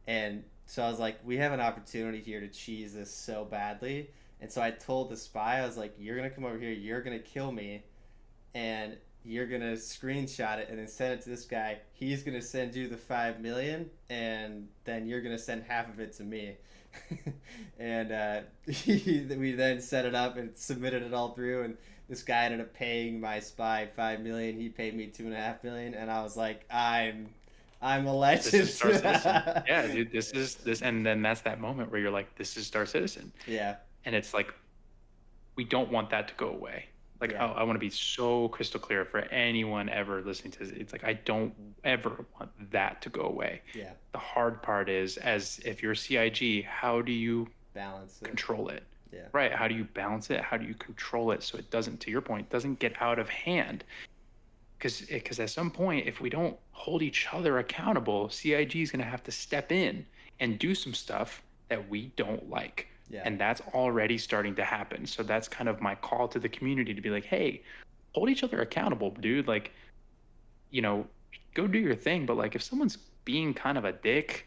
And so I was like, we have an opportunity here to cheese this so badly. And so I told the spy, I was like, you're gonna come over here, you're gonna kill me, and you're gonna screenshot it and then send it to this guy. He's gonna send you the 5 million, and then you're gonna send half of it to me. And we then set it up and submitted it all through, and this guy ended up paying my spy 5 million. He paid me 2.5 million, and I was like, I'm a legend. This is Star Citizen. Yeah, dude, this is this, and then that's that moment where you're like, this is Star Citizen. Yeah. And it's like, we don't want that to go away. Like, Yeah. I want to be so crystal clear for anyone ever listening to this. It's like, I don't ever want that to go away. Yeah. The hard part is, as if you're CIG, how do you Balance it. control it? Yeah. Right. How do you balance it? How do you control it so it doesn't, to your point, doesn't get out of hand? Because at some point, if we don't hold each other accountable, CIG is going to have to step in and do some stuff that we don't like. Yeah. And that's already starting to happen. So that's kind of my call to the community to be like, hey, hold each other accountable, dude. Like, you know, go do your thing. But like, if someone's being kind of a dick,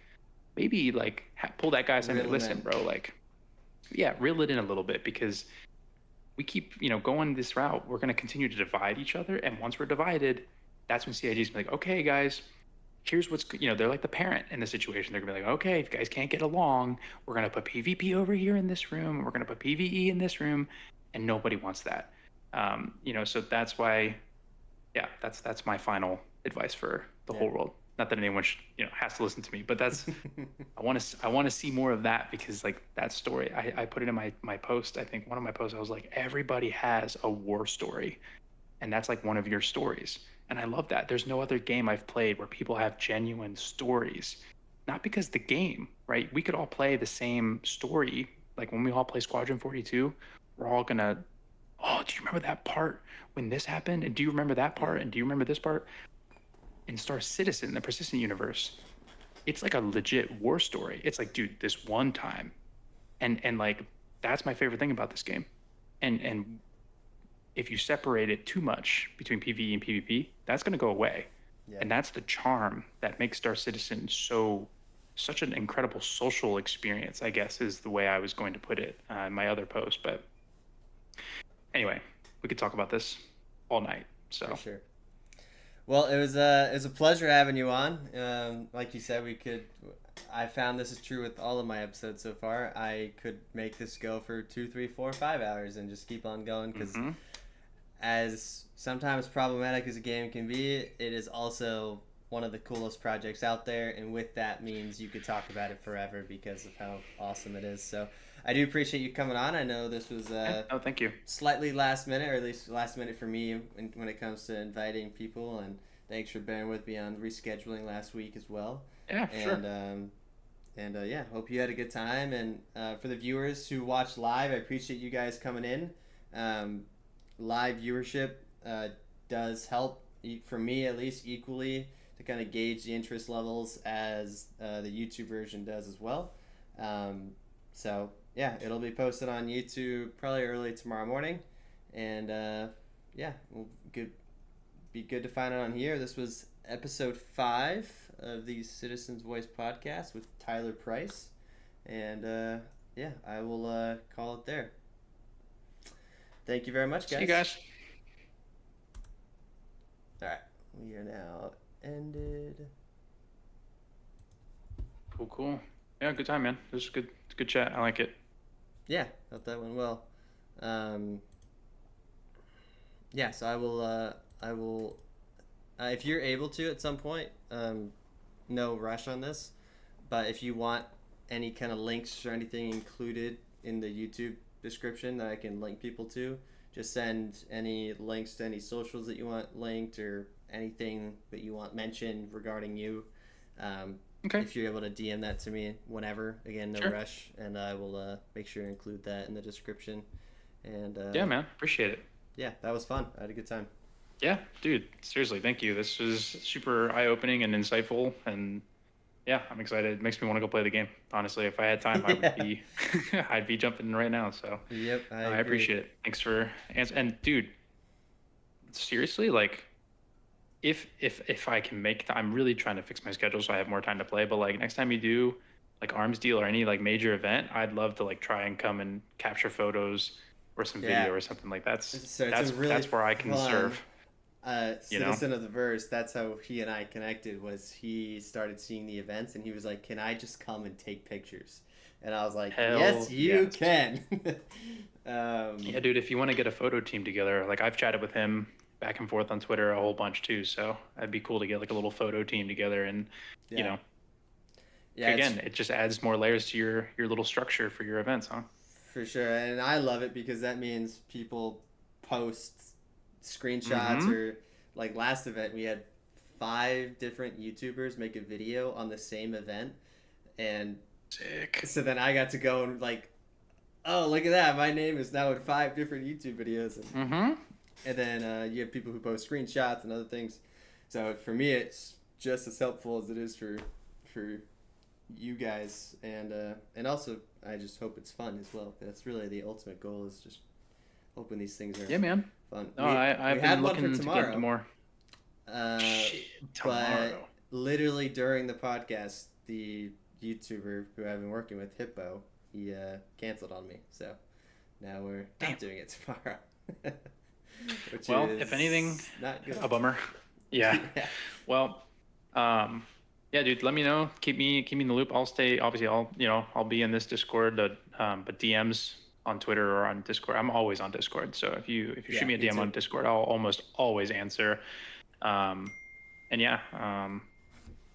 maybe like pull that guy aside and listen, bro. Like, yeah, reel it in a little bit, because we keep, going this route. We're going to continue to divide each other. And once we're divided, that's when CIG is like, okay, guys, here's what's, they're like the parent in the situation. They're gonna be like, okay, if you guys can't get along, we're gonna put PvP over here in this room, we're gonna put PvE in this room, and nobody wants that. So that's why, yeah, that's my final advice for the whole world. Not that anyone should, has to listen to me, but that's, I want to see more of that, because like that story, I put it in my post. I think one of my posts, I was like, everybody has a war story, and that's like one of your stories. And I love that. There's no other game I've played where people have genuine stories. Not because the game, right? We could all play the same story. Like when we all play Squadron 42, we're all gonna, oh, do you remember that part when this happened? And do you remember that part? And do you remember this part? In Star Citizen, the Persistent universe, it's like a legit war story. It's like, dude, this one time. And like, that's my favorite thing about this game. And if you separate it too much between PvE and PvP, that's going to go away. Yeah. And that's the charm that makes Star Citizen such an incredible social experience, I guess, is the way I was going to put it in my other post. But anyway, we could talk about this all night. So for sure. Well, it was a pleasure having you on. Like you said, I found this is true with all of my episodes so far. I could make this go for 2, 3, 4, 5 hours and just keep on going, because as sometimes problematic as a game can be, it is also one of the coolest projects out there, and with that means you could talk about it forever because of how awesome it is. So I do appreciate you coming on. I know this was thank you. Slightly last minute, or at least last minute for me when it comes to inviting people, and thanks for bearing with me on rescheduling last week as well. Yeah, sure. And yeah, hope you had a good time. And for the viewers who watch live, I appreciate you guys coming in. Live viewership does help, for me at least, equally to kind of gauge the interest levels as the YouTube version does as well. So yeah, it'll be posted on YouTube probably early tomorrow morning, and yeah, be good to find it on here. This was episode 5 of the Citizens Voice podcast with Tyler Price, and yeah, I will call it there. Thank you very much, guys. See you guys. All right, we are now ended. Cool. Yeah, good time, man. This was good chat. I like it. Yeah, thought that went well. Yeah, so I will, if you're able to at some point, no rush on this, but if you want any kind of links or anything included in the YouTube description that I can link people to, just send any links to any socials that you want linked, or anything that you want mentioned regarding you. Okay. If you're able to DM that to me whenever, again, no rush, and I will make sure to include that in the description. And yeah, man, appreciate it. Yeah, that was fun. I had a good time. Yeah, dude, seriously, thank you. This was super eye-opening and insightful, and yeah, I'm excited. It makes me want to go play the game. Honestly, if I had time, I would be, I'd be jumping in right now. So yep, I appreciate it. Thanks for answering. And dude, seriously, like, if I can make I'm really trying to fix my schedule so I have more time to play. But like next time you do like Arms Deal or any like major event, I'd love to like try and come and capture photos or some Yeah. video or something like So it's a really that's where I can fun serve. You know? citizen of the verse. That's how he and I connected. Was he started seeing the events and he was like, "Can I just come and take pictures?" And I was like, "Yes, Hell you yes. can." Yeah, dude, if you want to get a photo team together, like I've chatted with him back and forth on Twitter a whole bunch too, so it'd be cool to get like a little photo team together and you Yeah, know, yeah, it's again, it just adds more layers to your little structure for your events, huh? for sure, and I love it because that means people post screenshots Mm-hmm. or like last event we had 5 different YouTubers make a video on the same event, and Sick. so then I got to go and like, oh, look at that, my name is now in 5 different YouTube videos, Mm-hmm. and then you have people who post screenshots and other things. So for me, it's just as helpful as it is for you guys, and also I just hope it's fun as well. That's really the ultimate goal, is just hoping these things are Yeah, man. fun. No, We I've had been one for looking to get into tomorrow, more. uh, Shit, but tomorrow. literally during the podcast, the YouTuber who I've been working with, Hippo, he canceled on me. So now we're Damn. not doing it tomorrow, which Well, is if anything, not good. a bummer. Yeah. Yeah. Well, um, yeah, dude, let me know. Keep me in the loop. I'll stay. Obviously, I'll be in this Discord. But DMs on Twitter or on Discord. I'm always on Discord. So if you shoot Yeah, me a me DM too. on Discord, I'll almost always answer. Um, and yeah,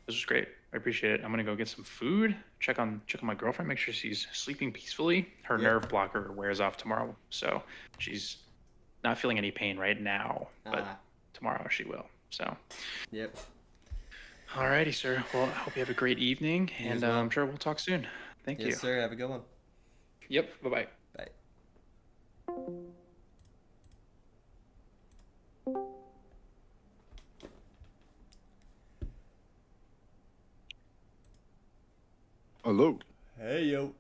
this was great. I appreciate it. I'm gonna go get some food. Check on my girlfriend. Make sure she's sleeping peacefully. Her Yep. nerve blocker wears off tomorrow, so she's not feeling any pain right now, but Ah, tomorrow she will. So, yep. alrighty, sir. Well, I hope you have a great evening, You and as well. I'm sure we'll talk soon. Thank Yes, you. sir. Have a good one. Yep. Bye bye. Bye. Hello. Hey, yo.